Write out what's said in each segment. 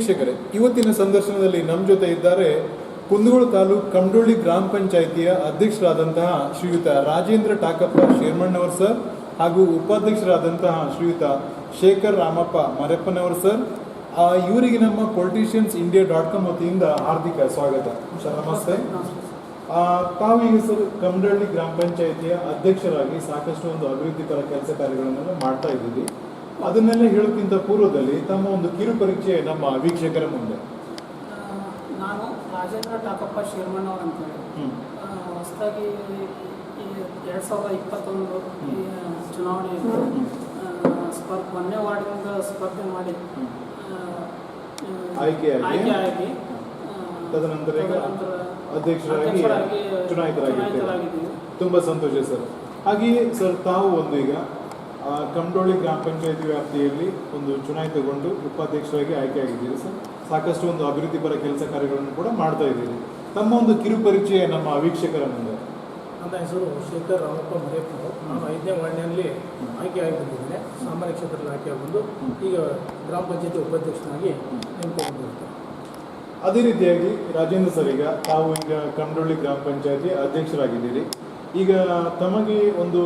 ವೀಕ್ಷಕರೇ, ಇವತ್ತಿನ ಸಂದರ್ಶನದಲ್ಲಿ ನಮ್ಮ ಜೊತೆ ಇದ್ದಾರೆ ಕುಂದಗೋಳ ತಾಲೂಕು ಕಮಡೊಳ್ಳಿ ಗ್ರಾಮ ಪಂಚಾಯಿತಿಯ ಅಧ್ಯಕ್ಷರಾದಂತಹ ಶ್ರೀಯುತ ರಾಜೇಂದ್ರ ಟಾಕಪ್ಪ ಶೇರ್ಮಣ್ಣವರ್ ಸರ್ ಹಾಗೂ ಉಪಾಧ್ಯಕ್ಷರಾದಂತಹ ಶ್ರೀಯುತ ಶೇಖರ್ ರಾಮಪ್ಪ ಮರೆಪ್ಪನವರ್ ಸರ್. ಇವರಿಗೆ ನಮ್ಮ politiciansindia.com ವತಿಯಿಂದ ಹಾರ್ದಿಕ ಸ್ವಾಗತ ಸರ್. ನಮಸ್ತೆ. ತಾವೀಗ ಸರ್ ಕಮಡೊಳ್ಳಿ ಗ್ರಾಮ ಪಂಚಾಯಿತಿಯ ಅಧ್ಯಕ್ಷರಾಗಿ ಸಾಕಷ್ಟು ಒಂದು ಅಭಿವೃದ್ಧಿಪರ ಕೆಲಸ ಕಾರ್ಯಗಳನ್ನು ಮಾಡ್ತಾ ಇದ್ದೀವಿ. ಅದನ್ನೆಲ್ಲ ಹೇಳೋಕ್ಕಿಂತ ಪೂರ್ವದಲ್ಲಿ ತಮ್ಮ ಒಂದು ಕಿರು ಪರಿಚಯ ನಮ್ಮ ವೀಕ್ಷಕರ ಮುಂದೆ. ನಾನು ರಾಜೇಂದ್ರ ಟಾಕಪ್ಪ ಶೇರ್ಮಣ್ಣವ್ರು ಅಂತೇಳಿ ಹೊಸದಾಗಿ ಈ 2021 ಚುನಾವಣೆ ಒಂದನೇ ವಾರ್ಡಿನಿಂದ ಸ್ಪರ್ಧೆ ಮಾಡಿ ಆಯ್ಕೆಯಾಗಿ ತದನಂತರ ಅಧ್ಯಕ್ಷರಾಗಿ ಚುನಾಯಿತರಾಗಿದ್ದೀವಿ. ತುಂಬ ಸಂತೋಷ ಸರ್. ಹಾಗೆಯೇ ಸರ್, ತಾವು ಒಂದು ಈಗ ಕಮಡೊಳ್ಳಿ ಗ್ರಾಮ ಪಂಚಾಯತಿ ವ್ಯಾಪ್ತಿಯಲ್ಲಿ ಒಂದು ಚುನಾಯಿತಗೊಂಡು ಉಪಾಧ್ಯಕ್ಷರಾಗಿ ಆಯ್ಕೆಯಾಗಿದ್ದೀರಿ ಸರ್. ಸಾಕಷ್ಟು ಒಂದು ಅಭಿವೃದ್ಧಿಪರ ಕೆಲಸ ಕಾರ್ಯಗಳನ್ನು ಕೂಡ ಮಾಡ್ತಾ ಇದ್ದೀರಿ. ತಮ್ಮ ಒಂದು ಕಿರು ಪರಿಚಯ ನಮ್ಮ ವೀಕ್ಷಕರ ಮುಂದೆ. ನನ್ನ ಹೆಸರು ಶೇಖರ್ ರಾಮಪ್ಪ ಮರೆಯಪ್ಪ. ನಾನು 5ನೇ ವಾರ್ಡಿನಲ್ಲಿ ಆಯ್ಕೆಯಾಗಿ ಬಂದಿದ್ದೇನೆ. ಸಾಮಾನ್ಯ ಕ್ಷೇತ್ರದಲ್ಲಿ ಆಯ್ಕೆಯಾಗಿ ಬಂದು ಈಗ ಗ್ರಾಮ ಪಂಚಾಯತಿ ಉಪಾಧ್ಯಕ್ಷನಾಗಿ ನೇಮಕಗೊಂಡಿರುತ್ತೇನೆ. ಅದೇ ರೀತಿಯಾಗಿ ರಾಜೇಂದ್ರ ಸರ್, ಈಗ ತಾವು ಈಗ ಕಮಡೊಳ್ಳಿ ಗ್ರಾಮ ಪಂಚಾಯತಿ ಅಧ್ಯಕ್ಷರಾಗಿದ್ದೀರಿ. ಈಗ ತಮಗೆ ಒಂದು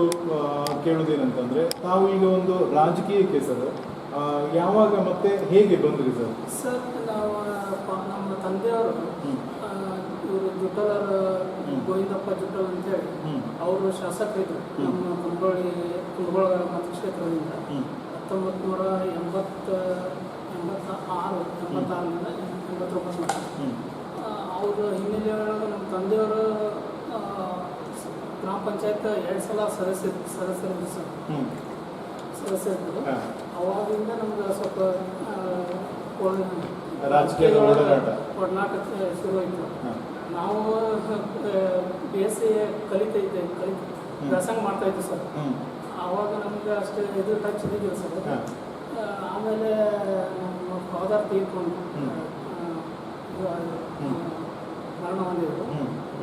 ಕೇಳೋದೇನಂತಂದರೆ, ತಾವು ಈಗ ಒಂದು ರಾಜಕೀಯಕ್ಕೆ ಸರ್ ಯಾವಾಗ ಮತ್ತೆ ಹೇಗೆ ಬಂದ್ರಿ ಸರ್? ಸರ್, ನಾವು ನಮ್ಮ ತಂದೆಯವರು ಇವರು ಜುಟ್ಟಲರ ಗೋವಿಂದಪ್ಪ ಜುಟ್ಟಲ್ ಅಂತೇಳಿ ಅವರು ಶಾಸಕರಿದ್ರು ನಮ್ಮ ಕುಂದಗೋಳ ಮತಕ್ಷೇತ್ರದಿಂದ 1986ರಿಂದ 89 ಅವ್ರ ಹಿನ್ನೆಲೆಯೊಳಗೆ ನಮ್ಮ ತಂದೆಯವರು ಗ್ರಾಮ ಪಂಚಾಯತ್ 2 ಸಲ ಸದಸ್ಯರಿದ್ರು ಸರ್. ಸದಸ್ಯರಿದ್ರು. ಅವಾಗಿಂದ ನಮ್ಗೆ ಸ್ವಲ್ಪ ರಾಜಕೀಯ ಒಡನಾಟ ಶುರುವಾಯಿತು. ನಾವು BSc ಕಲಿತಾ ವ್ಯಾಸಂಗ ಮಾಡ್ತಾ ಇದ್ವಿ ಸರ್. ಆವಾಗ ನಮ್ಗೆ ಅಷ್ಟು ಇದು ಟಚ್ ಇದ್ದಿಲ್ಲ ಸರ್. ಆಮೇಲೆ ನಮ್ಮ ಫಾದರ್ ತೀರ್ಕೊಂಡು ಮರಣ ಹೊಂದಿದ್ರು.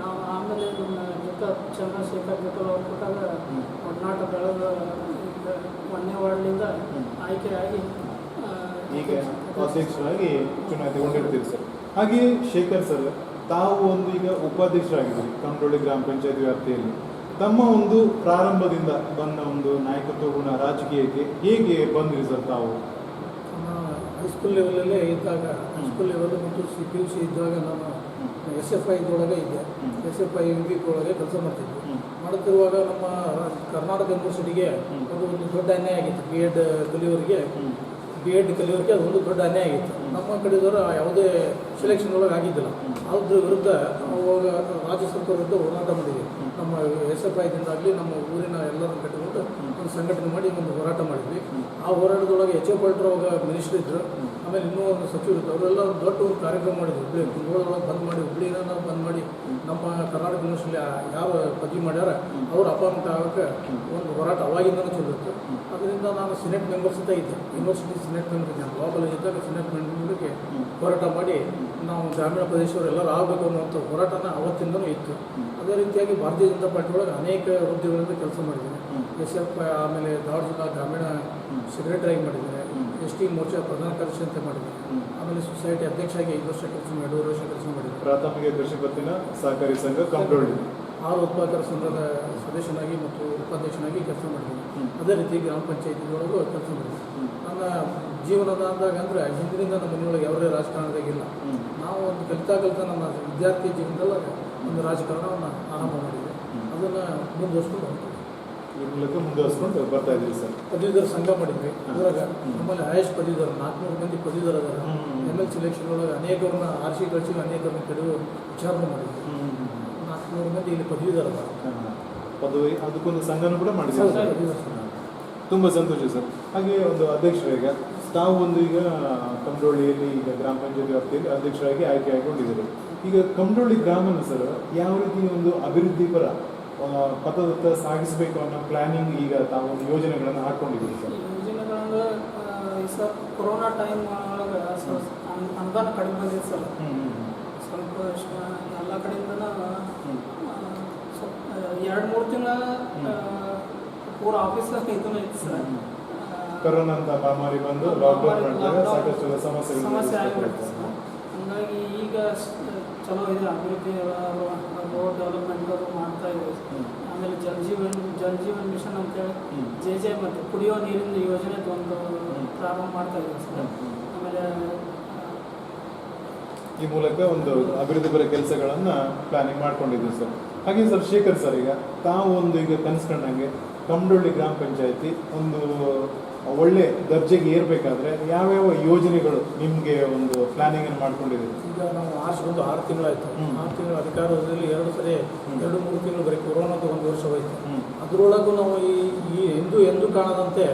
ನಾವು ಆಮೇಲೆ ನಮ್ಮ ಜೊತೆ ಚಂದ್ರಶೇಖರ್ ಜೊತೆ ಅವ್ರು ಕೊಟ್ಟಾಗ ಒಡನಾಟ ಬೆಳೆದ 1ನೇ ವಾರ್ಡ್ನಿಂದ ಆಯ್ಕೆಯಾಗಿ ಈಗ ಅಧ್ಯಕ್ಷರಾಗಿ ಚುನಾಯಿತಗೊಂಡಿರ್ತೀರಿ ಸರ್. ಹಾಗೆಯೇ ಶೇಖರ್ ಸರ್, ತಾವು ಒಂದು ಈಗ ಉಪಾಧ್ಯಕ್ಷರಾಗಿದ್ದೀರಿ ಕಮಡೊಳ್ಳಿ ಗ್ರಾಮ ಪಂಚಾಯತಿ ವ್ಯಾಪ್ತಿಯಲ್ಲಿ. ತಮ್ಮ ಒಂದು ಪ್ರಾರಂಭದಿಂದ ಬಂದ ಒಂದು ನಾಯಕತ್ವ ಗುಣ ರಾಜಕೀಯಕ್ಕೆ ಹೇಗೆ ಬಂದ್ರಿ ಸರ್ ತಾವು? ಹೈಸ್ಕೂಲ್ ಲೆವೆಲಲ್ಲೇ ಇದ್ದಾಗ, ಹೈಸ್ಕೂಲ್ ಲೆವೆಲ್ ಮತ್ತು PUC ಇದ್ದಾಗ ನಾನು SFI ಒಳಗೆ ಇದ್ದೆ. SFI ಒಳಗೆ ಕೆಲಸ ಮಾಡ್ತಿದ್ದೆ. ಮಾಡುತ್ತಿರುವಾಗ ನಮ್ಮ ಕರ್ನಾಟಕ ಯೂನಿವರ್ಸಿಟಿಗೆ ಒಂದು ದೊಡ್ಡ ಅನ್ಯಾಯ ಆಗಿತ್ತು. ಬಿ ಎಡ್ ಕಲಿಯೋರಿಗೆ ಅದೊಂದು ದೊಡ್ಡ ಅನ್ಯಾಯ ಆಗಿತ್ತು. ನಮ್ಮ ಕಡೆದವರು ಯಾವುದೇ ಸೆಲೆಕ್ಷನ್ ಒಳಗೆ ಆಗಿದ್ದಿಲ್ಲ. ಅದ್ರ ವಿರುದ್ಧ ಅವಾಗ ರಾಜ್ಯ ಸರ್ಕಾರ ವಿರುದ್ಧ ಹೋರಾಟ ಮಾಡಿದ್ವಿ. ನಮ್ಮ SFIದಿಂದಾಗಲಿ ನಮ್ಮ ಊರಿನ ಎಲ್ಲರನ್ನು ಕಟ್ಟಿಕೊಂಡು ಒಂದು ಸಂಘಟನೆ ಮಾಡಿ ಒಂದು ಹೋರಾಟ ಮಾಡಿದ್ವಿ. ಆ ಹೋರಾಟದೊಳಗೆ HO ಪಾಟೀಲ್ ಅವಾಗ ಮಿನಿಸ್ಟರ್ ಇದ್ದರು. ಆಮೇಲೆ ಇನ್ನೂ ಒಂದು ಸಚಿವರು ಇತ್ತು. ಅವರೆಲ್ಲ ದೊಡ್ಡ ಒಂದು ಕಾರ್ಯಕ್ರಮ ಮಾಡಿದ್ರು. ಕುಂದಗೋಳದೊಳಗೆ ಬಂದ್ ಮಾಡಿ, ಹುಬ್ಳಿನ ಬಂದ್ ಮಾಡಿ ನಮ್ಮ ಕರ್ನಾಟಕ ಯೂನಿವರ್ಸಿಟಿ ಯಾವ ಪದವಿ ಮಾಡ್ಯಾರ ಅವ್ರು ಅಪಾಯಿಂಟ್ ಆಗೋಕ್ಕೆ ಒಂದು ಹೋರಾಟ ಅವಾಗಿಂದನೂ ಚಲಿತ್ತು. ಅದರಿಂದ ನಾನು ಸಿನೆಟ್ ಮೆಂಬರ್ಸ್ ಅಂತ ಇದ್ದೆ. ಯೂನಿವರ್ಸಿಟಿ ಸಿನೆಟ್ ಮೆಂಬರ್ ಇದ್ದೆ. ಲಾ ಕಾಲೇಜ್ ಇದ್ದಾಗ ಸಿನೆಟ್ ಮೆಂಬರ್ಗೆ ಹೋರಾಟ ಮಾಡಿ ನಾವು ಗ್ರಾಮೀಣ ಪ್ರದೇಶವರೆಲ್ಲರೂ ಆಗಬೇಕು ಅನ್ನುವಂಥ ಹೋರಾಟನ ಅವತ್ತಿಂದನೂ ಇತ್ತು. ಅದೇ ರೀತಿಯಾಗಿ ಭಾರತೀಯ ಜನತಾ ಪಾರ್ಟಿ ಒಳಗೆ ಅನೇಕ ಹುದ್ದೆಗಳಿಂದ ಕೆಲಸ ಮಾಡಿದ್ದೇನೆ. SFI ಆಮೇಲೆ ಧಾರವಾಡ ಜಿಲ್ಲಾ ಗ್ರಾಮೀಣ ಸೆಕ್ರೆಟರಿಯಾಗಿ ಮಾಡಿದ್ದೇನೆ. ST ಮೋರ್ಚಾ ಪ್ರಧಾನ ಕಾರ್ಯದರ್ಶಿ ಅಂತ ಮಾಡಿದ್ದೇನೆ. ಆಮೇಲೆ ಸೊಸೈಟಿ ಅಧ್ಯಕ್ಷರಾಗಿ 5 ವರ್ಷ ಕೆಲಸ 2 ವರ್ಷ ಕೆಲಸ ಮಾಡಿದ್ದೇನೆ. ಪ್ರಾಥಮಿಕ ಕೃಷಿ ಪತ್ತಿನ ಸಹಕಾರಿ ಸಂಘ ಕಮಡೊಳ್ಳಿ 6 ಉತ್ಪಾದಕರ ಸಂಘದ ಸದಸ್ಯನಾಗಿ ಮತ್ತು ಉಪಾಧ್ಯಕ್ಷನಾಗಿ ಕೆಲಸ ಮಾಡಿದ್ದೇನೆ. ಅದೇ ರೀತಿ ಗ್ರಾಮ ಪಂಚಾಯತಿ ಒಳಗೂ ಕೆಲಸ ಮಾಡಿದ್ದೇನೆ. ನನ್ನ ಜೀವನದ ಅಂದಾಗ ಅಂದರೆ ಹಿಂದಿನಿಂದ ನಮ್ಮ ಮನೆಯೊಳಗೆ ಯಾವುದೇ ರಾಜಕಾರಣದಾಗಿಲ್ಲ. ನಾವು ಒಂದು ಕಲಿತಾ ನಮ್ಮ ವಿದ್ಯಾರ್ಥಿ ಜೀವನದಲ್ಲ ಒಂದು ರಾಜಕಾರಣವನ್ನು ಆರಂಭ ಮಾಡಿದ್ವಿ. ಅದನ್ನು ಮುಂದುವರಿಸ್ಕೊಂಡು ಬರ್ತಾ ಇದ್ದೀವಿ ಸರ್. ಪದವೀಧರ ಸಂಘ ಮಾಡಿದ್ವಿ. ಅದ್ರಾಗ ನಮ್ಮಲ್ಲಿ ಹೈಯೆಸ್ಟ್ ಪದವೀಧರ 400 ಮಂದಿ ಪದವೀಧರ ಅದಾರ. ML ಸೆಲೆಕ್ಷನ್ ಒಳಗೆ ಅನೇಕರನ್ನ ಆರಿಸಿ ಕಳಿಸಿ ಅನೇಕರನ್ನ ಕೆಡವು ವಿಚಾರಣೆ ಮಾಡಿದ್ವಿ. 400 ಮಂದಿ ಇಲ್ಲಿ ಪದವೀಧರ ಅದಾರ. ಪದವಿ ಅದಕ್ಕೊಂದು ಸಂಘನೂ ಕೂಡ ಮಾಡಿದ್ದೀವಿ. ತುಂಬ ಸಂತೋಷ ಸರ್. ಹಾಗೆ ಒಂದು ಅಧ್ಯಕ್ಷರಾಗ ತಾವು ಒಂದು ಈಗ ಕಮಡೊಳ್ಳಿಯಲ್ಲಿ ಈಗ ಗ್ರಾಮ ಪಂಚಾಯತಿ ವ್ಯಾಪ್ತಿಯಲ್ಲಿ ಅಧ್ಯಕ್ಷರಾಗಿ ಆಯ್ಕೆ ಆಗಿಕೊಂಡಿದ್ದೀರಿ. ಈಗ ಕಮಡೊಳ್ಳಿ ಗ್ರಾಮನ ಸರ್ ಯಾವ ರೀತಿ ಒಂದು ಅಭಿವೃದ್ಧಿಪರ ಪಥದತ್ತ ಸಾಗಿಸಬೇಕು ಅನ್ನೋ ಪ್ಲಾನಿಂಗ್ ಈಗ ತಾವು ಒಂದು ಯೋಜನೆಗಳನ್ನು ಹಾಕ್ಕೊಂಡಿದ್ದೀರಿ ಸರ್? ಯೋಜನೆಗಳನ್ನು ಸರ್ ಕೊರೋನಾ ಟೈಮ್ ಒಳಗೆ ಅನುದಾನ ಕಡಿಮೆ ಬಂದಿದೆ ಸರ್. ಸ್ವಲ್ಪ ಎಲ್ಲ ಕಡೆಯಿಂದ 2-3 ತಿಂಗಳ ಪೂರ ಆಫೀಸ್ ಇದನ್ನು ಇತ್ತು ಸರ್. ಕೊರೋನಾ ಅಂತ ಮಹಾಮಾರಿ ಬಂದು ಲಾಕ್ಡೌನ್ ಮಾಡಿದಾಗ ಸಾಕಷ್ಟು ಸಮಸ್ಯೆ ಸಮಸ್ಯೆಗಳು ಆಗಿಬಿಡುತ್ತೆ ಸರ್. ಹಂಗಾಗಿ ಈಗ ಚಲೋ ಇದೆ, ಅಭಿವೃದ್ಧಿ ರೋಡ್ ಡೆವಲಪ್ಮೆಂಟ್ ಮಾಡ್ತಾ ಇದ್ದೀವಿ. ಆಮೇಲೆ ಜಲ್ ಜೀವನ್ ಮಿಷನ್ ಅಂತೇಳಿ ಜೆ ಮತ್ತು ಕುಡಿಯೋ ನೀರಿನ ಯೋಜನೆ ಒಂದು ಪ್ರಾರಂಭ ಮಾಡ್ತಾ ಇದ್ದೀವಿ ಸರ್. ಆಮೇಲೆ ಈ ಮೂಲಕ ಒಂದು ಅಭಿವೃದ್ಧಿ ಪರ ಕೆಲಸಗಳನ್ನ ಪ್ಲಾನಿಂಗ್ ಮಾಡ್ಕೊಂಡಿದ್ದೀವಿ ಸರ್. ಹಾಗೆ ಸರ್ ಶೇಖರ್ ಸರ್, ಈಗ ತಾವು ಒಂದು ಈಗ ಕನಸ್ಕೊಂಡಂಗೆ ಕಮಡೊಳ್ಳಿ ಗ್ರಾಮ ಪಂಚಾಯತಿ ಒಂದು ಒಳ್ಳೆ ದರ್ಜೆಗೆ ಏರ್ಬೇಕಾದ್ರೆ ಯಾವ್ಯಾವ ಯೋಜನೆಗಳು ನಿಮಗೆ ಒಂದು ಪ್ಲಾನಿಂಗ್ ಅನ್ನು ಮಾಡ್ಕೊಂಡಿದ್ದೀವಿ? ಈಗ ನಾವು ಆರ್ಚ್ ಬಂದು 6 ತಿಂಗಳಾಯಿತು. 6 ತಿಂಗಳ ಅಧಿಕಾರದಲ್ಲಿ 2-3 ತಿಂಗಳು ಬರೀ ಕೊರೋನಾದ 1 ವರ್ಷ ಹೋಯಿತು. ಅದರೊಳಗೂ ನಾವು ಈ ಎಂದೂ ಕಾಣದಂತೆ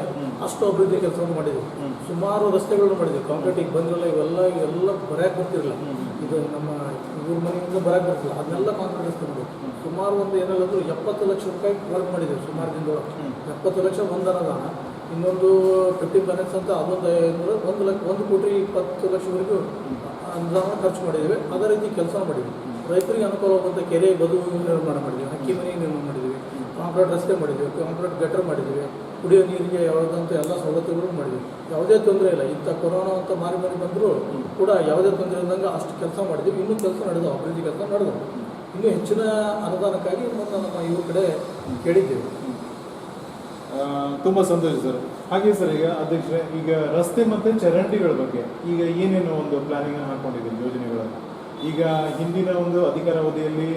ಅಷ್ಟು ಅಭಿವೃದ್ಧಿ ಕೆಲಸವನ್ನು ಮಾಡಿದ್ವಿ. ಸುಮಾರು ರಸ್ತೆಗಳನ್ನು ಮಾಡಿದ್ವಿ. ಕಾಂಕ್ರೀಟಿಗೆ ಬಂದಿರಲ್ಲ, ಇವೆಲ್ಲ ಬರೆಯಕ್ಕೆ ಬರ್ತಿರಲಿಲ್ಲ. ಇದು ನಮ್ಮ ಇವ್ರ ಮನೆಯಿಂದ ಬರಕ್ಕೆ ಬರ್ತಿಲ್ಲ, ಅದನ್ನೆಲ್ಲ ಕಾಂಕ್ರೀಟ್ ರಸ್ತೆ ಮಾಡಿದ್ವಿ. ಸುಮಾರು ಒಂದು ಏನಾದ್ರು 70 ಲಕ್ಷ ರೂಪಾಯಿ ವರ್ಕ್ ಮಾಡಿದ್ದೀವಿ ಸುಮಾರು ದಿನದೊಳಗೆ. 70 ಲಕ್ಷ ಒಂದು ಅನುದಾನ, ಇನ್ನೊಂದು 15 ಬ್ಯಾಲೆನ್ಸ್ ಅಂತ ಅದೊಂದು 1,20,20,00,000ವರೆಗೂ ಅನುದಾನ ಖರ್ಚು ಮಾಡಿದ್ದೀವಿ. ಅದೇ ರೀತಿ ಕೆಲಸ ಮಾಡಿದ್ವಿ. ರೈತರಿಗೆ ಅನುಕೂಲ ಆಗುವಂಥ ಕೆರೆ ಬದು ನಿರ್ಮಾಣ ಮಾಡಿದ್ವಿ, ಹಕ್ಕಿ ಮನೆ ನಿರ್ಮಾಣ ಮಾಡಿದ್ವಿ, ಕಾಂಕ್ರೀಟ್ ರಸ್ತೆ ಮಾಡಿದ್ವಿ, ಕಾಂಕ್ರೀಟ್ ಗಟರ್ ಮಾಡಿದ್ವಿ, ಕುಡಿಯೋ ನೀರಿಗೆ ಯಾವುದಂತ ಎಲ್ಲ ಸವಲತ್ತುಗಳು ಮಾಡಿದ್ವಿ. ಯಾವುದೇ ತೊಂದರೆ ಇಲ್ಲ. ಇಂಥ ಕೊರೋನಾ ಅಂತ ಮಾರಿ ಬಂದರೂ ಕೂಡ ಯಾವುದೇ ತೊಂದರೆ ಇಲ್ಲದಂಗೆ ಅಷ್ಟು ಕೆಲಸ ಮಾಡಿದ್ವಿ. ಇನ್ನೂ ಕೆಲಸ ನಡೆದವು, ಅಭಿವೃದ್ಧಿ ಕೆಲಸ ನಡೆದವು. ಇನ್ನೂ ಹೆಚ್ಚಿನ ಅನುದಾನಕ್ಕಾಗಿ ಮುಂದೆ ನಮ್ಮ ಇವ್ರ ಕಡೆ ಕೇಳಿದ್ದೇವೆ. ತುಂಬ ಸಂತೋಷ ಸರ್. ಹಾಗೆ ಸರ್, ಈಗ ಅಧ್ಯಕ್ಷರೇ, ಈಗ ರಸ್ತೆ ಮತ್ತು ಚರಂಡಿಗಳ ಬಗ್ಗೆ ಈಗ ಏನೇನು ಒಂದು ಪ್ಲಾನಿಂಗ್ ಹಾಕೊಂಡಿದ್ದೀವಿ ಯೋಜನೆಗಳನ್ನು? ಈಗ ಹಿಂದಿನ ಒಂದು ಅಧಿಕಾರಾವಧಿಯಲ್ಲಿ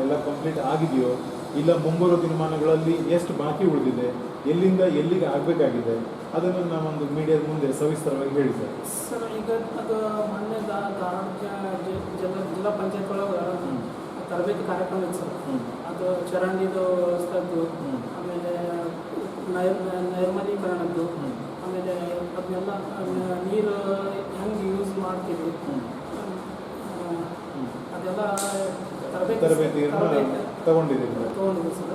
ಎಲ್ಲ ಕಂಪ್ಲೀಟ್ ಆಗಿದೆಯೋ, ಇಲ್ಲ ಮುಂಬರುವ ದಿನಮಾನಗಳಲ್ಲಿ ಎಷ್ಟು ಬಾಕಿ ಉಳಿದಿದೆ, ಎಲ್ಲಿಂದ ಎಲ್ಲಿಗೆ ಆಗಬೇಕಾಗಿದೆ, ಅದನ್ನು ನಾವೊಂದು ಮೀಡಿಯಾದ ಮುಂದೆ ಸವಿಸ್ತರವಾಗಿ ಹೇಳಿ ಸರ್. ಸರ್, ಈಗ ಅದು ಮೊನ್ನೆ ಜಿಲ್ಲಾ ಪಂಚಾಯತ್ ಒಳಗೆ ತರಬೇತಿ ಕಾರ್ಯಕ್ರಮ ಇತ್ತು ಸರ್. ಅದು ಚರಂಡಿದು ವ್ಯವಸ್ಥೆದ್ದು, ಆಮೇಲೆ ನೈರ್ಮಲೀಕರಣದ್ದು, ಆಮೇಲೆ ಅದನ್ನೆಲ್ಲ ನೀರು ಹೆಂಗೆ ಯೂಸ್ ಮಾಡ್ತೀವಿ ಅದೆಲ್ಲ ತರಬೇತಿಯನ್ನು ತಗೊಂಡಿದ್ದೀವಿ ಸರ್.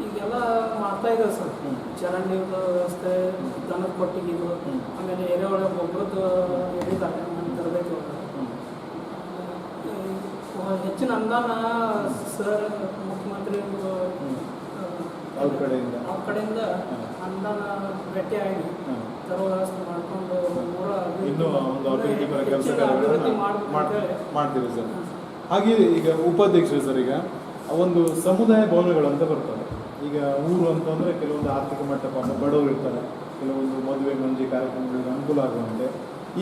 ಈಗೆಲ್ಲ ಮಾಡ್ತಾ ಇದ್ದೇವೆ ಸರ್. ಚರಂಡಿ ವ್ಯವಸ್ಥೆ, ದನದ ಕೊಟ್ಟಿಗಿದು, ಆಮೇಲೆ ಎರೆಹುಳ ಗೊಬ್ಬರದ್ದು ಹೇಳಿದ್ದಾರೆ ನನ್ನ ತರಬೇತಿ ಒಳಗೆ. ಹೆಚ್ಚಿನ ಅನುದಾನ ಸರ್ ಮುಖ್ಯಮಂತ್ರಿ ಅವ್ರ ಕಡೆಯಿಂದ ಅನುದಾನ ಭೇಟಿಯಾಗಿ ತರೋ ವ್ಯವಸ್ಥೆ ಮಾಡಿಕೊಂಡು ಇನ್ನೂ ಒಂದು ಅಭಿವೃದ್ಧಿ ಪರ ಕೆಲಸ ಮಾಡ್ತೀವಿ ಸರ್. ಹಾಗೆ ಈಗ ಉಪಾಧ್ಯಕ್ಷರು ಸರ್, ಈಗ ಒಂದು ಸಮುದಾಯ ಭವನಗಳು ಅಂತ ಬರ್ತವೆ. ಈಗ ಊರು ಅಂತಂದರೆ ಕೆಲವೊಂದು ಆರ್ಥಿಕ ಮಟ್ಟ ಬಡವರು ಇರ್ತಾರೆ, ಕೆಲವೊಂದು ಮದುವೆ ಮಂಜಿ ಕಾರ್ಯಕ್ರಮಗಳಿಗೆ ಅನುಕೂಲ ಆಗುವಂತೆ.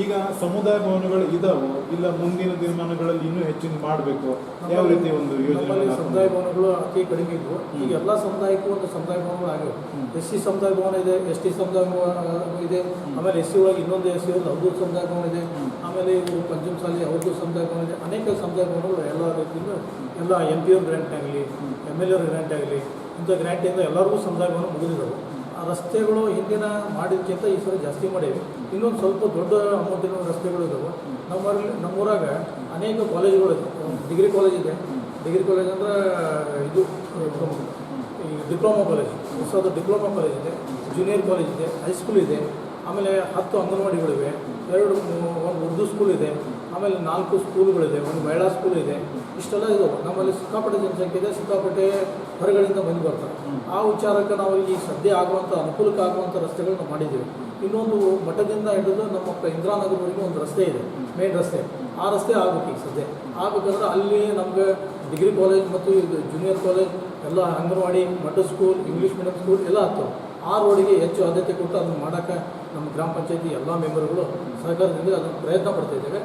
ಈಗ ಸಮುದಾಯ ಭವನಗಳು ಇದಾವೆ, ಇಲ್ಲ ಮುಂದಿನ ದಿನಮಾನಗಳಲ್ಲಿ ಇನ್ನೂ ಹೆಚ್ಚಿನ ಮಾಡಬೇಕು, ಯಾವ ರೀತಿ ಒಂದು ಯೋಜನೆ? ಸಮುದಾಯ ಭವನಗಳು ಅತಿ ಕಡಿಮೆ ಇದ್ವು. ಈಗ ಎಲ್ಲ ಸಮುದಾಯಕ್ಕೂ ಒಂದು ಸಮುದಾಯ ಭವನಗಳು ಆಗಿವೆ. SC ಸಮುದಾಯ ಭವನ ಇದೆ, ST ಸಮುದಾಯ ಭವನ ಇದೆ, ಆಮೇಲೆ SC ಒಳಗೆ ಇನ್ನೊಂದು SC ಒಳಗೆ ಅವ್ರದ್ದು ಸಮುದಾಯ ಭವನ ಇದೆ, ಆಮೇಲೆ ಇವರು ಪಂಚಮಸಾಲಿ ಅವ್ರದ್ದು ಸಮುದಾಯ ಭವನ ಇದೆ. ಅನೇಕ ಸಮುದಾಯ ಭವನಗಳು ಎಲ್ಲ ರೀತಿಯಿಂದ ಎಲ್ಲ MP ಅವ್ರ ಗ್ರ್ಯಾಂಟ್ ಆಗಲಿ, MLA ಅವ್ರ ಗ್ರ್ಯಾಂಟ್ ಆಗಲಿ, ಇಂಥ ಗ್ರ್ಯಾಂಟಿಂದ ಎಲ್ಲರಿಗೂ ಸಮುದಾಯ ಭವನ ಮುಗಿದಿದ್ದವು. ಆ ರಸ್ತೆಗಳು ಹಿಂದಿನ ಮಾಡಿದ್ದಕ್ಕಿಂತ ಈ ಸಲ ಜಾಸ್ತಿ ಮಾಡೇವಿ. ಇನ್ನೊಂದು ಸ್ವಲ್ಪ ದೊಡ್ಡ ಅಮೌಂಟಿನ ರಸ್ತೆಗಳು ಇದ್ದಾವೆ. ನಮ್ಮೂರಾಗ ಅನೇಕ ಕಾಲೇಜುಗಳು ಇದೆ. ಡಿಗ್ರಿ ಕಾಲೇಜ್ ಇದೆ. ಡಿಗ್ರಿ ಕಾಲೇಜ್ ಅಂದರೆ ಇದು ಈ ಡಿಪ್ಲೊಮಾ ಕಾಲೇಜ್, ಹೊಸದು ಡಿಪ್ಲೊಮಾ ಕಾಲೇಜ್ ಇದೆ, ಜೂನಿಯರ್ ಕಾಲೇಜ್ ಇದೆ, ಹೈಸ್ಕೂಲ್ ಇದೆ, ಆಮೇಲೆ 10 ಅಂಗನವಾಡಿಗಳಿವೆ, 1 ಉರ್ದು ಸ್ಕೂಲ್ ಇದೆ, ಆಮೇಲೆ 4 ಸ್ಕೂಲ್ಗಳಿದೆ, 1 ಮಹಿಳಾ ಸ್ಕೂಲ್ ಇದೆ. ಇಷ್ಟೆಲ್ಲ ಇದಾವೆ. ನಮ್ಮಲ್ಲಿ ಸಿಕ್ಕಾಪಟ್ಟೆ ಜನಸಂಖ್ಯೆ ಇದೆ, ಸಿಕ್ಕಾಪಟ್ಟೆ ಹೊರಗಡೆಯಿಂದ ಬಂದು ಬರ್ತಾರೆ. ಆ ವಿಚಾರಕ್ಕೆ ನಾವು ಈ ಸದ್ಯ ಆಗುವಂಥ ಅನುಕೂಲಕ್ಕೆ ಆಗುವಂಥ ರಸ್ತೆಗಳನ್ನ ಮಾಡಿದ್ದೀವಿ. ಇನ್ನೊಂದು ಮಠದಿಂದ ಹಿಡಿದು ನಮ್ಮ ಇಂದಿರಾನಗರವರೆಗೂ ಒಂದು ರಸ್ತೆ ಇದೆ, ಮೇನ್ ರಸ್ತೆ. ಆ ರಸ್ತೆ ಆಗಬೇಕು. ಈಗ ಸದ್ಯ ಆಗಬೇಕಂದ್ರೆ ಅಲ್ಲಿ ನಮಗೆ ಡಿಗ್ರಿ ಕಾಲೇಜ್ ಮತ್ತು ಇದು ಜೂನಿಯರ್ ಕಾಲೇಜ್ ಎಲ್ಲ, ಅಂಗನವಾಡಿ, ಮಠದ ಸ್ಕೂಲ್, ಇಂಗ್ಲೀಷ್ ಮೀಡಿಯಂ ಸ್ಕೂಲ್ ಎಲ್ಲ ಆಗ್ತವೆ. ಆ ರೋಡಿಗೆ ಹೆಚ್ಚು ಆದ್ಯತೆ ಕೊಟ್ಟು ಅದನ್ನು ಮಾಡೋಕ್ಕೆ ನಮ್ಮ ಗ್ರಾಮ ಪಂಚಾಯತಿ ಎಲ್ಲ ಮೆಂಬರ್ಗಳು ಸಹಕಾರದಿಂದ ಅದನ್ನು ಪ್ರಯತ್ನ ಪಡ್ತಾ ಇದ್ದೇವೆ.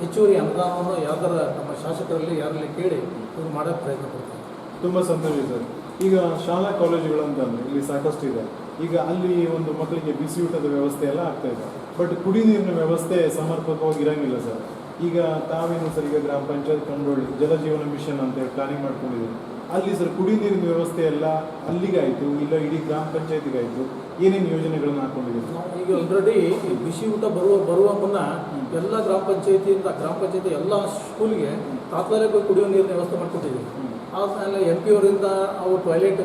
ಹೆಚ್ಚುವರಿ ಅನುದಾನವನ್ನು ಯಾವ್ದಾರ ನಮ್ಮ ಶಾಸಕರಲ್ಲಿ ಯಾರಲ್ಲಿ ಕೇಳಿ ಅದನ್ನು ಮಾಡೋಕ್ಕೆ ಪ್ರಯತ್ನ ಪಡ್ತೀವಿ. ತುಂಬ ಸಂತೋಷ ಸರ್. ಈಗ ಶಾಲಾ ಕಾಲೇಜುಗಳು ಅಂತಂದರೆ ಇಲ್ಲಿ ಸಾಕಷ್ಟು ಇದೆ. ಈಗ ಅಲ್ಲಿ ಒಂದು ಮಕ್ಕಳಿಗೆ ಬಿಸಿ ಊಟದ ವ್ಯವಸ್ಥೆ ಎಲ್ಲ ಆಗ್ತಾ ಇದೆ, ಬಟ್ ಕುಡಿ ನೀರಿನ ವ್ಯವಸ್ಥೆ ಸಮರ್ಪಕವಾಗಿ ಇರೋಂಗಿಲ್ಲ ಸರ್. ಈಗ ತಾವೇನು ಸರ್, ಈಗ ಗ್ರಾಮ ಪಂಚಾಯತ್ ಕಂಡೋಳಿ ಜಲಜೀವನ ಮಿಷನ್ ಅಂತೇಳಿ ಪ್ಲಾನಿಂಗ್ ಮಾಡ್ಕೊಂಡಿದ್ದೀವಿ. ಅಲ್ಲಿ ಸರ್ ಕುಡಿ ನೀರಿನ ವ್ಯವಸ್ಥೆ ಎಲ್ಲ ಅಲ್ಲಿಗಾಯಿತು, ಇಲ್ಲ ಇಡೀ ಗ್ರಾಮ ಪಂಚಾಯತಿಗಾಯಿತು, ಏನೇನು ಯೋಜನೆಗಳನ್ನ ಹಾಕೊಂಡಿದ್ದೀವಿ ನಾವು? ಈಗ ಆಲ್ರೆಡಿ ಬಿಸಿ ಊಟ ಬರುವ ಮುನ್ನ ಎಲ್ಲ ಗ್ರಾಮ ಪಂಚಾಯತಿ ಎಲ್ಲ ಸ್ಕೂಲ್ಗೆ ತಾತ್ಕಾಲಿಕ ಕುಡಿಯೋ ನೀರಿನ ವ್ಯವಸ್ಥೆ ಮಾಡ್ಕೊಟ್ಟಿದ್ದೀವಿ. ಆಮೇಲೆ MP ಅವರಿಂದ ಅವರು ಟಾಯ್ಲೆಟ್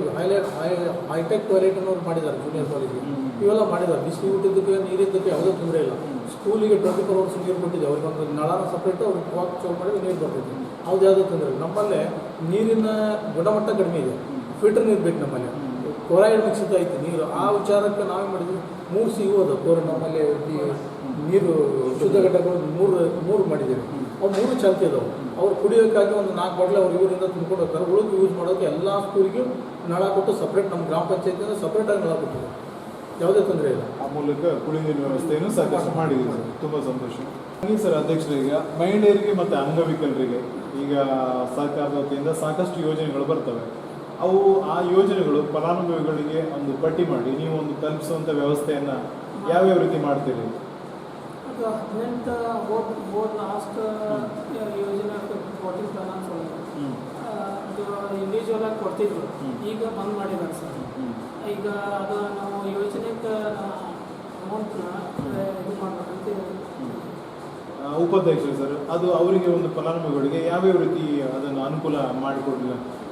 ಹೈಟೆಕ್ ಟಾಯ್ಲೆಟ್ ಅನ್ನೋರು ಮಾಡಿದ್ದಾರೆ ಜೂನಿಯರ್ ಕಾಲೇಜಿಗೆ. ಇವೆಲ್ಲ ಮಾಡಿದ್ದಾರೆ. ಬಿಸಿ ಊಟದಕ್ಕೆ ನೀರಿದ್ದಕ್ಕೆ ಯಾವುದೇ ತೊಂದರೆ ಇಲ್ಲ. ಸ್ಕೂಲಿಗೆ 24 hours ನೀರು ಕೊಟ್ಟಿದ್ದೆ. ಅವ್ರಿಗೆ ಒಂದು ನಳನ ಸಪ್ರೇಟು, ಅವ್ರಿಗೆ ವಾಕ್ ಚಾಲು ಮಾಡಿ ನೀರು ಬರ್ತೈತೆ. ಯಾವುದೇ ತೊಂದರೆ ಇಲ್ಲ. ನಮ್ಮಲ್ಲೇ ನೀರಿನ ಗುಣಮಟ್ಟ ಕಡಿಮೆ ಇದೆ. ಫಿಲ್ಟರ್ ನೀರು ಬೇಕು ನಮ್ಮಲ್ಲಿ. ಕ್ಲೋರೈಡ್ ಮಿಕ್ಸಿತ ಐತೆ ನೀರು. ಆ ವಿಚಾರಕ್ಕೆ ನಾವೇನು ಮಾಡಿದ್ವಿ, 3 CU ಅದು ನಮ್ಮಲ್ಲಿ ಈ ನೀರು ಶುದ್ಧ ಘಟಕಗಳು ಮೂರು ಮಾಡಿದ್ದೀವಿ. ಅವು 3 ಚಾಲ್ತಿ ಇದಾವೆ. ಅವ್ರು ಕುಡಿಯೋಕ್ಕಾಗಿ ಒಂದು 4 ಬಾಟ್ಲೆ ಅವ್ರು ಇವರಿಂದ ತುಂಬಿಕೊಂಡು ಹೋಗ್ತಾರೆ. ಉಳಿದು ಯೂಸ್ ಮಾಡೋಕ್ಕೆ ಎಲ್ಲ ಸ್ಕೂಲಿಗೆ ನಳ ಕೊಟ್ಟು ಸಪ್ರೇಟ್ ನಮ್ಮ ಗ್ರಾಮ ಪಂಚಾಯತಿಯಿಂದ ಸಪ್ರೇಟಾಗಿ ನಳ ಕೊಟ್ಟಿದೆ. ಯಾವುದೇ ತೊಂದರೆ ಇಲ್ಲ. ಆ ಮೂಲಕ ಕುಡಿಯುವ ನೀರಿನ ವ್ಯವಸ್ಥೆಯನ್ನು ಸಾಕಷ್ಟು ಮಾಡಿದ್ದೀವಿ ಸರ್. ತುಂಬ ಸಂತೋಷ. ಹಾಗೆ ಸರ್ ಅಧ್ಯಕ್ಷರು, ಈಗ ಮಹಿಳೆಯರಿಗೆ ಮತ್ತು ಅಂಗವಿಕಲರಿಗೆ ಈಗ ಸರ್ಕಾರದ ವತಿಯಿಂದ ಸಾಕಷ್ಟು ಯೋಜನೆಗಳು ಬರ್ತವೆ. ಅವು ಆ ಯೋಜನೆಗಳು ಫಲಾನುಭವಿಗಳಿಗೆ ಒಂದು ಪಟ್ಟಿ ಮಾಡಿ ನೀವು ಒಂದು ತಲುಪಿಸುವಂಥ ವ್ಯವಸ್ಥೆಯನ್ನು ಯಾವ್ಯಾವ ರೀತಿ ಮಾಡ್ತೀರಿ? ಅದು 18 ಹೋದ ಲಾಸ್ಟ್ ಯೋಜನೆ ಕೊಟ್ಟಿದ್ದು ಫೈನಾನ್ಸ್ ಒಳಗೆ ಅದು ಇಂಡಿವಿಜುವಲ್ ಆಗಿ ಕೊಡ್ತಿದ್ರು. ಈಗ ಬಂದ್ ಮಾಡಿದ್ದಾರೆ ಸರ್. ಈಗ ಅದು ನಾವು ಯೋಜನೆಗೆ ಅಮೌಂಟ್ನ ಇದು ಮಾಡ್ಬೇಕಂತ ಉಪಾಧ್ಯಕ್ಷರು ಸರ್, ಅದು ಅವರಿಗೆ ಒಂದು ಫಲಾನುಭವಿಗಳಿಗೆ ಯಾವ್ಯಾವ ರೀತಿ ಅದನ್ನು ಅನುಕೂಲ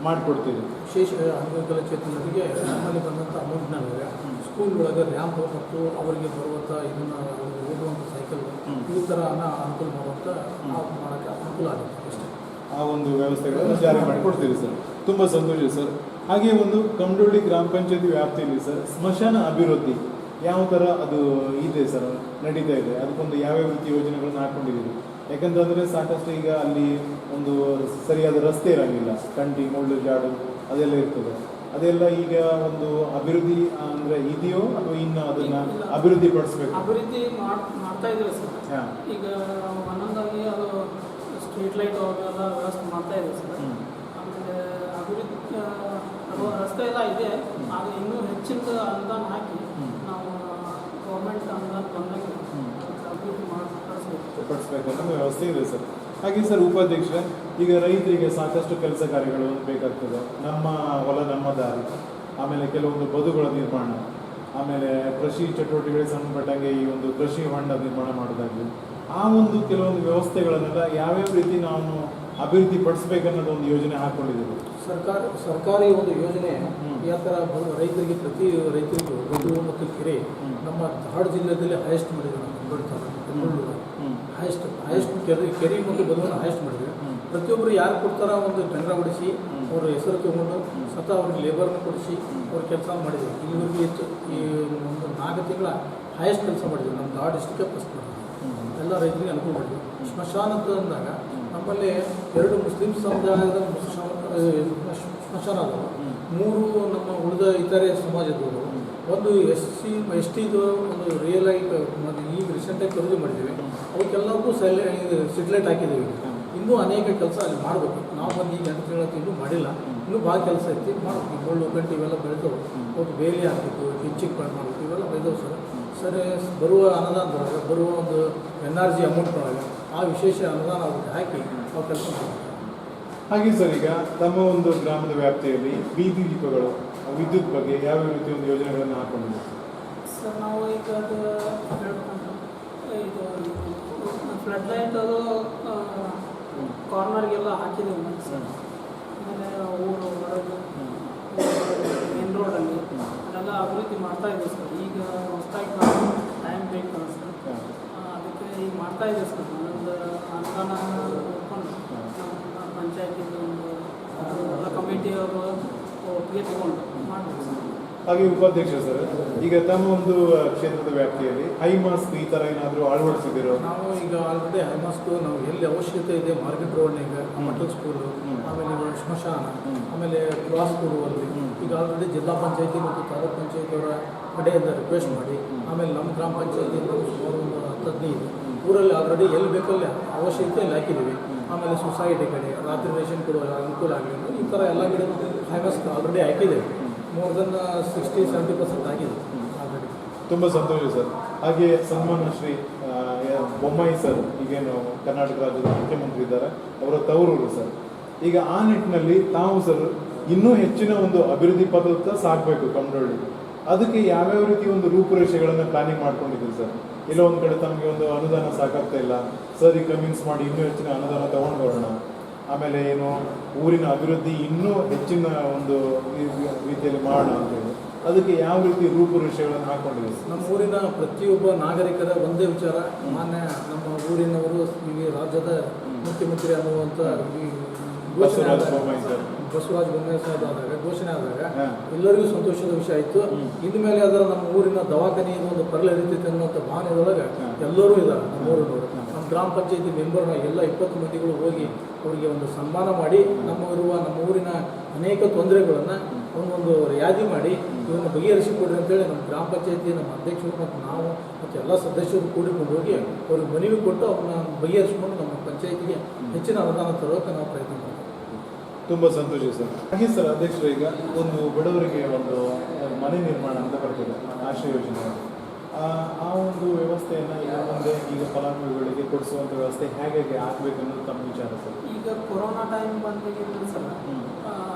ಮಾಡಿಕೊಡ್ತೀರಿ? ವಿಶೇಷ ಅಂಗವಿಕಲ ಚೇತನರಿಗೆ ನಮ್ಮಲ್ಲಿ ಬಂದಂಥ ಅಮೌಂಟ್ನಾಗ ಸ್ಕೂಲ್ಗಳಾಗ ರ್ಯಾಂಪ್ ಮತ್ತು ಅವರಿಗೆ ಬರುವಂಥ ಇದನ್ನು ಓದುವಂಥ ಸೈಕಲ್ ಈ ಥರ ಅನುಕೂಲ ಮಾಡುವಂಥ ಮಾಡೋಕ್ಕೆ ಅನುಕೂಲ ಆಗುತ್ತೆ ಅಷ್ಟೇ. ಆ ಒಂದು ವ್ಯವಸ್ಥೆಗಳನ್ನು ಜಾರಿ ಮಾಡಿಕೊಡ್ತೀರಿ ಸರ್. ತುಂಬ ಸಂತೋಷ ಸರ್. ಹಾಗೆ ಒಂದು ಕಮಡೊಳ್ಳಿ ಗ್ರಾಮ ಪಂಚಾಯತಿ ವ್ಯಾಪ್ತಿಯಲ್ಲಿ ಸರ್ ಸ್ಮಶಾನ ಅಭಿವೃದ್ಧಿ ಯಾವ ಥರ ಅದು ಇದೆ ಸರ್, ನಡೀತಾ ಇದೆ? ಅದಕ್ಕೊಂದು ಯಾವ್ಯಾವ ರೀತಿ ಯೋಜನೆಗಳನ್ನು ಹಾಕ್ಕೊಂಡಿದ್ದೀರಿ? ಯಾಕಂತಂದರೆ ಸಾಕಷ್ಟು ಈಗ ಅಲ್ಲಿ ಒಂದು ಸರಿಯಾದ ರಸ್ತೆ ಇರೋಂಗಿಲ್ಲ, ಕಂಟಿ ಮುಳ್ಳು ಜಾಡು ಅದೆಲ್ಲ ಇರ್ತದೆ. ಅದೆಲ್ಲ ಈಗ ಒಂದು ಅಭಿವೃದ್ಧಿ ಅಂದರೆ ಇದೆಯೋ ಅಥವಾ ಇನ್ನು ಅದನ್ನು ಅಭಿವೃದ್ಧಿ ಪಡಿಸ್ಬೇಕು? ಅಭಿವೃದ್ಧಿ ಮಾಡ್ತಾ ಇದ್ದೀವಿ ಸರ್. ಹಾಂ, ಈಗ ಒಂದೊಂದಾಗಿ ಅದು ಸ್ಟ್ರೀಟ್ ಲೈಟ್ ಅವೆಲ್ಲ ವ್ಯವಸ್ಥೆ ಮಾಡ್ತಾ ಇದೆ ಸರ್. ಆಮೇಲೆ ಅಭಿವೃದ್ಧಿ ರಸ್ತೆ ಎಲ್ಲ ಇದೆ. ಆದರೆ ಇನ್ನೂ ಹೆಚ್ಚಿನ ಅನುದಾನ ಹಾಕಿ ನಾವು ಗೌರ್ಮೆಂಟ್ ಅನುದಾನ ಬಂದಾಗ ಅಭಿವೃದ್ಧಿ ಪಡಿಸ್ಬೇಕು ಅನ್ನೋ ವ್ಯವಸ್ಥೆ ಇದೆ ಸರ್. ಹಾಗೆ ಸರ್ ಉಪಾಧ್ಯಕ್ಷರೇ, ಈಗ ರೈತರಿಗೆ ಸಾಕಷ್ಟು ಕೆಲಸ ಕಾರ್ಯಗಳು ಬೇಕಾಗ್ತದೆ. ನಮ್ಮ ಹೊಲ ನಮ್ಮ ದಾರಿ, ಆಮೇಲೆ ಕೆಲವೊಂದು ಬದುಗಳ ನಿರ್ಮಾಣ, ಆಮೇಲೆ ಕೃಷಿ ಚಟುವಟಿಕೆಗಳಿಗೆ ಸಂಬಂಧಪಟ್ಟಂಗೆ ಈ ಒಂದು ಕೃಷಿ ಹೊಂಡ ನಿರ್ಮಾಣ ಮಾಡೋದಾಗಲಿ, ಆ ಒಂದು ಕೆಲವೊಂದು ವ್ಯವಸ್ಥೆಗಳನ್ನೆಲ್ಲ ಯಾವ್ಯಾವ ರೀತಿ ನಾವು ಅಭಿವೃದ್ಧಿ ಪಡಿಸ್ಬೇಕನ್ನೋದು ಒಂದು ಯೋಜನೆ ಹಾಕ್ಕೊಂಡಿದ್ದೀವಿ. ಸರ್ಕಾರಿ ಒಂದು ಯೋಜನೆ ಯಾವ ಥರ ರೈತರಿಗೆ, ಪ್ರತಿ ರೈತರಿಗೂ ಬದು ಮತ್ತು ಕೆರೆ ನಮ್ಮ ಧಾರವಾಡ ಜಿಲ್ಲೆಯಲ್ಲಿ ಹೈಯೆಸ್ಟ್ ಮಾಡಿದ್ದೀವಿ. ಹೈಯೆಸ್ಟ್ ಕೆರೆ ಮತ್ತು ಬದುವನ್ನು ಹೈಯೆಸ್ಟ್ ಮಾಡಿದ್ದೀವಿ. ಪ್ರತಿಯೊಬ್ಬರು ಯಾರು ಕೊಡ್ತಾರ ಒಂದು ಟೆಂಡರ್ ಹೊಡಿಸಿ ಅವ್ರ ಹೆಸರು ತಗೊಂಡು ಸ್ವತಃ ಅವ್ರಿಗೆ ಲೇಬರ್ನ ಕೊಡಿಸಿ ಅವ್ರ ಕೆಲಸ ಮಾಡಿದ್ದೀವಿ. ಇಲ್ಲಿವರೆಗೆ ಹೆಚ್ಚು ಈ ಒಂದು 4 ತಿಂಗಳ ಹೈಯೆಸ್ಟ್ ಕೆಲಸ ಮಾಡಿದ್ದೀವಿ. ನಮ್ಮ ಧಾರವಾಡ ಡಿಸ್ಟಿಕ್ಕೆ ಫಸ್ಟ್ ಮಾಡಿದ್ದೀವಿ. ಎಲ್ಲ ರೈತರಿಗೆ ಅನುಕೂಲ ಮಾಡಿದ್ದೀವಿ. ಸ್ಮಶಾನ ಅಂತ ಅಂದಾಗ ನಮ್ಮಲ್ಲಿ 2 ಮುಸ್ಲಿಂ ಸಮುದಾಯದ ಸ್ಮಶಾನ ಅದಾವೆ, 3 ನಮ್ಮ ಉಳಿದ ಇತರೆ ಸಮಾಜದವರು, ಒಂದು ST ಒಂದು ರಿಯಲ್ ಆಗಿ ಈಗ ರೀಸೆಂಟಾಗಿ ಖರೀದಿ ಮಾಡಿದ್ದೀವಿ. ಅವಕ್ಕೆಲ್ಲವೂ ಸಿಟ್ಲೈಟ್ ಹಾಕಿದ್ದೀವಿ. ಇನ್ನೂ ಅನೇಕ ಕೆಲಸ ಅಲ್ಲಿ ಮಾಡಬೇಕು. ನಾವು ಬಂದು ಈಗ 8 ತಿಂಗಳ ಇನ್ನೂ ಮಾಡಿಲ್ಲ. ಇನ್ನೂ ಭಾಳ ಕೆಲಸ ಐತಿ, ಮಾಡಬೇಕು. ಮುಳ್ಳು ಗಂಟೆ ಇವೆಲ್ಲ ಬೆಳೆದವು, ಅವತ್ತು ಬೇಲಿ ಹಾಕಬೇಕು, ಕಿಂಚಿಕ್ ಮಾಡಬೇಕು, ಇವೆಲ್ಲ ಬೆಳೆದವು ಸರ್. ಸರಿ, ಬರುವ ಅನುದಾನದೊಳಗೆ, ಬರುವ ಒಂದು NRG ಅಮೌಂಟ್ನೊಳಗೆ ಆ ವಿಶೇಷ ಅನುದಾನ ಅವ್ರಿಗೆ ಹಾಕಿ ನಾವು ಕೆಲಸ ಮಾಡಬೇಕು. ಹಾಗೆ ಸರ್, ಈಗ ತಮ್ಮ ಒಂದು ಗ್ರಾಮದ ವ್ಯಾಪ್ತಿಯಲ್ಲಿ ಬೀದಿ ದೀಪಗಳು, ವಿದ್ಯುತ್ ಬಗ್ಗೆ ಯಾವ ರೀತಿ ಒಂದು ಯೋಜನೆಗಳನ್ನು ಹಾಕೊಂಡಿದ್ದೀವಿ ಸರ್? ನಾವು ಈಗ ಅದು ಇದು ಫ್ಲಡ್ ಲೈಟ್ ಅದು ಕಾರ್ನರ್ಗೆಲ್ಲ ಹಾಕಿದ್ದೀವಿ ಸರ್. ಆಮೇಲೆ ಊರು ಹೊರಗೆ ಮೇನ್ ರೋಡಲ್ಲಿ ಅದೆಲ್ಲ ಅಭಿವೃದ್ಧಿ ಮಾಡ್ತಾ ಇದ್ದೀವಿ ಸರ್. ಈಗ ಹೊಸದಾಗಿ ನಾವು ಟೈಮ್ ಬೇಕು ಸರ್, ಅದಕ್ಕೆ ಈಗ ಮಾಡ್ತಾ ಇದ್ದೀವಿ ಸರ್. ಒಂದು ಅನುದಾನ ನೋಡ್ಕೊಂಡು ನಮ್ಮ ಪಂಚಾಯತಿಗೆ ಒಂದು ಎಲ್ಲ ಕಮಿಟಿಯವರು ಒಪ್ಪಿಗೆ ತಗೊಂಡು ಮಾಡಬೇಕು ಸರ್. ಹಾಗೆ ಉಪಾಧ್ಯಕ್ಷ ಸರ್, ಈಗ ತಮ್ಮ ಒಂದು ಕ್ಷೇತ್ರದ ವ್ಯಾಪ್ತಿಯಲ್ಲಿ ಹೈ ಮಾಸ್ಕ್ ಈ ಥರ ಏನಾದರೂ ಅಳವಡಿಸಿದಿರೋ? ನಾವು ಈಗ ಆಲ್ರೆಡಿ ಹೈ ಮಾಸ್ಕ್ ನಾವು ಎಲ್ಲಿ ಅವಶ್ಯಕತೆ ಇದೆ ಮಾರ್ಕೆಟ್ ರೋಡ್ನಾಗ, ಮಟಲ್ ಸ್ಕೂಲು, ಆಮೇಲೆ ಸ್ಮಶಾನ, ಆಮೇಲೆ ಕ್ರಾಸ್ ಕೊಡುವಲ್ಲಿ ಈಗ ಆಲ್ರೆಡಿ ಜಿಲ್ಲಾ ಪಂಚಾಯತಿ ಮತ್ತು ತಾಲೂಕು ಪಂಚಾಯತಿಯವರ ಕಡೆಯಿಂದ ರಿಕ್ವೆಸ್ಟ್ ಮಾಡಿ, ಆಮೇಲೆ ನಮ್ಮ ಗ್ರಾಮ ಪಂಚಾಯತಿಯಿಂದ ಸುಮಾರು ಒಂದು 10-15 ಊರಲ್ಲಿ ಆಲ್ರೆಡಿ ಎಲ್ಲಿ ಬೇಕಲ್ಲಿ ಅವಶ್ಯಕತೆಯಲ್ಲಿ ಹಾಕಿದ್ದೀವಿ. ಆಮೇಲೆ ಸೊಸೈಟಿ ಕಡೆ ರಾತ್ರಿ ರೇಷನ್ ಕೊಡುವ ಅನುಕೂಲ ಆಗಲಿ, ಈ ಥರ ಎಲ್ಲ ಕಡೆ ಹೈ ಮಾಸ್ಕ್ ಆಲ್ರೆಡಿ ಹಾಕಿದ್ದೇವೆ. ಮೋರ್ ದೆನ್ 60-70% ಆಗಿದೆ ಆಲ್ರೆಡಿ. ತುಂಬ ಸಂತೋಷ ಸರ್. ಹಾಗೆ ಸನ್ಮಾನ ಶ್ರೀ ಬೊಮ್ಮಾಯಿ ಸರ್, ಈಗೇನು ಕರ್ನಾಟಕ ರಾಜ್ಯದ ಮುಖ್ಯಮಂತ್ರಿ ಇದ್ದಾರೆ, ಅವರ ತವರೂರು ಸರ್. ಈಗ ಆ ನಿಟ್ಟಿನಲ್ಲಿ ತಾವು ಸರ್ ಇನ್ನೂ ಹೆಚ್ಚಿನ ಒಂದು ಅಭಿವೃದ್ಧಿ ಪದತ್ತ ಸಾಗಬೇಕು ಕಮಡೊಳ್ಳಿ. ಅದಕ್ಕೆ ಯಾವ್ಯಾವ ರೀತಿ ಒಂದು ರೂಪುರೇಷೆಗಳನ್ನು ಪ್ಲಾನಿಂಗ್ ಮಾಡ್ಕೊಂಡಿದ್ದೀರಿ ಸರ್? ಇಲ್ಲ ಒಂದು ಕಡೆ ತಮಗೆ ಒಂದು ಅನುದಾನ ಸಾಕಾಗ್ತಾ ಇಲ್ಲ ಸರ್, ಈಗ ಕನ್ವಿನ್ಸ್ ಮಾಡಿ ಇನ್ನೂ ಹೆಚ್ಚಿನ ಅನುದಾನ ತಗೊಂಡು ಬರೋಣ, ಆಮೇಲೆ ಏನು ಊರಿನ ಅಭಿವೃದ್ಧಿ ಇನ್ನೂ ಹೆಚ್ಚಿನ ಒಂದು ರೀತಿಯಲ್ಲಿ ಮಾಡೋಣ ಅಂತೇಳಿ ಅದಕ್ಕೆ ಯಾವ ರೀತಿ ರೂಪುರೇಷೆಗಳನ್ನು ಹಾಕ್ಕೊಂಡಿದ್ದೀವಿ? ನಮ್ಮ ಊರಿನ ಪ್ರತಿಯೊಬ್ಬ ನಾಗರಿಕರ ಒಂದೇ ವಿಚಾರ, ಮಾನ್ಯ ನಮ್ಮ ಊರಿನವರು ಈ ರಾಜ್ಯದ ಮುಖ್ಯಮಂತ್ರಿ ಅನ್ನುವಂಥ ಈ ಘೋಷಣೆ ಬಸವರಾಜ ಆದಾಗ ಬೊಮ್ಮಾಯಿ ಸರ್. ಬಸವರಾಜ ಬೊಮ್ಮಾಯಿ ಸಾಹೇಬ್ ಆದಾಗ ಘೋಷಣೆ ಆದಾಗ ಹಾ. ಎಲ್ಲರಿಗೂ ಸಂತೋಷದ ವಿಷಯ ಆಯಿತು. ಇನ್ಮೇಲೆ ಅದರ ನಮ್ಮ ಊರಿನ ದವಾಖಾನೆ ಒಂದು ಪರಲೆ ರೀತಿ ಅನ್ನುವಂಥ ಭಾವನೆದೊಳಗೆ ಎಲ್ಲರೂ ಇದ್ದಾರೆ. ನಮ್ಮ ಊರಿನವರು ನಮ್ಮ ಗ್ರಾಮ ಪಂಚಾಯತಿ ಮೆಂಬರ್ನ ಎಲ್ಲ 20 ಮಂದಿಗಳು ಹೋಗಿ ಅವರಿಗೆ ಒಂದು ಸನ್ಮಾನ ಮಾಡಿ ನಮ್ಮ ಊರಿನ ಅನೇಕ ತೊಂದರೆಗಳನ್ನು ಒಂದೊಂದು ಯಾದಿ ಮಾಡಿ ಇವನ್ನ ಬಗೆಹರಿಸಿಕೊಡ್ರಿ ಅಂತೇಳಿ ನಮ್ಮ ಗ್ರಾಮ ಪಂಚಾಯತಿ ನಮ್ಮ ಅಧ್ಯಕ್ಷರು ಮತ್ತು ನಾವು ಮತ್ತು ಎಲ್ಲ ಸದಸ್ಯರು ಕೂಡಿಕೊಂಡು ಹೋಗಿ ಅವ್ರಿಗೆ ಮನವಿ ಕೊಟ್ಟು ಅವ್ರನ್ನ ಬಗೆಹರಿಸಿಕೊಂಡು ನಮ್ಮ ಪಂಚಾಯತಿಗೆ ಹೆಚ್ಚಿನ ಅನುದಾನ ತರೋಕೆ ನಾವು ಪ್ರಯತ್ನ ಮಾಡ್ತೀವಿ. ತುಂಬ ಸಂತೋಷ ಸರ್. ಹಾಗೆ ಸರ್ ಅಧ್ಯಕ್ಷರು, ಈಗ ಒಂದು ಬಡವರಿಗೆ ಒಂದು ಮನೆ ನಿರ್ಮಾಣ ಅಂತ ಬರ್ತದೆ ಆಶ್ರಯ ಯೋಜನೆ. ಆ ಒಂದು ವ್ಯವಸ್ಥೆಯನ್ನು ಈಗ ಮುಂದೆ ಈಗ ಫಲಾನುಭವಿಗಳಿಗೆ ಕೊಡಿಸುವಂಥ ವ್ಯವಸ್ಥೆ ಹೇಗೆ ಆಗಬೇಕನ್ನೋದು ತಮ್ಮ ವಿಚಾರ ಸರ್. ಈಗ ಕೊರೋನಾ ಟೈಮ್ ಬಂದಾಗ ಸರ್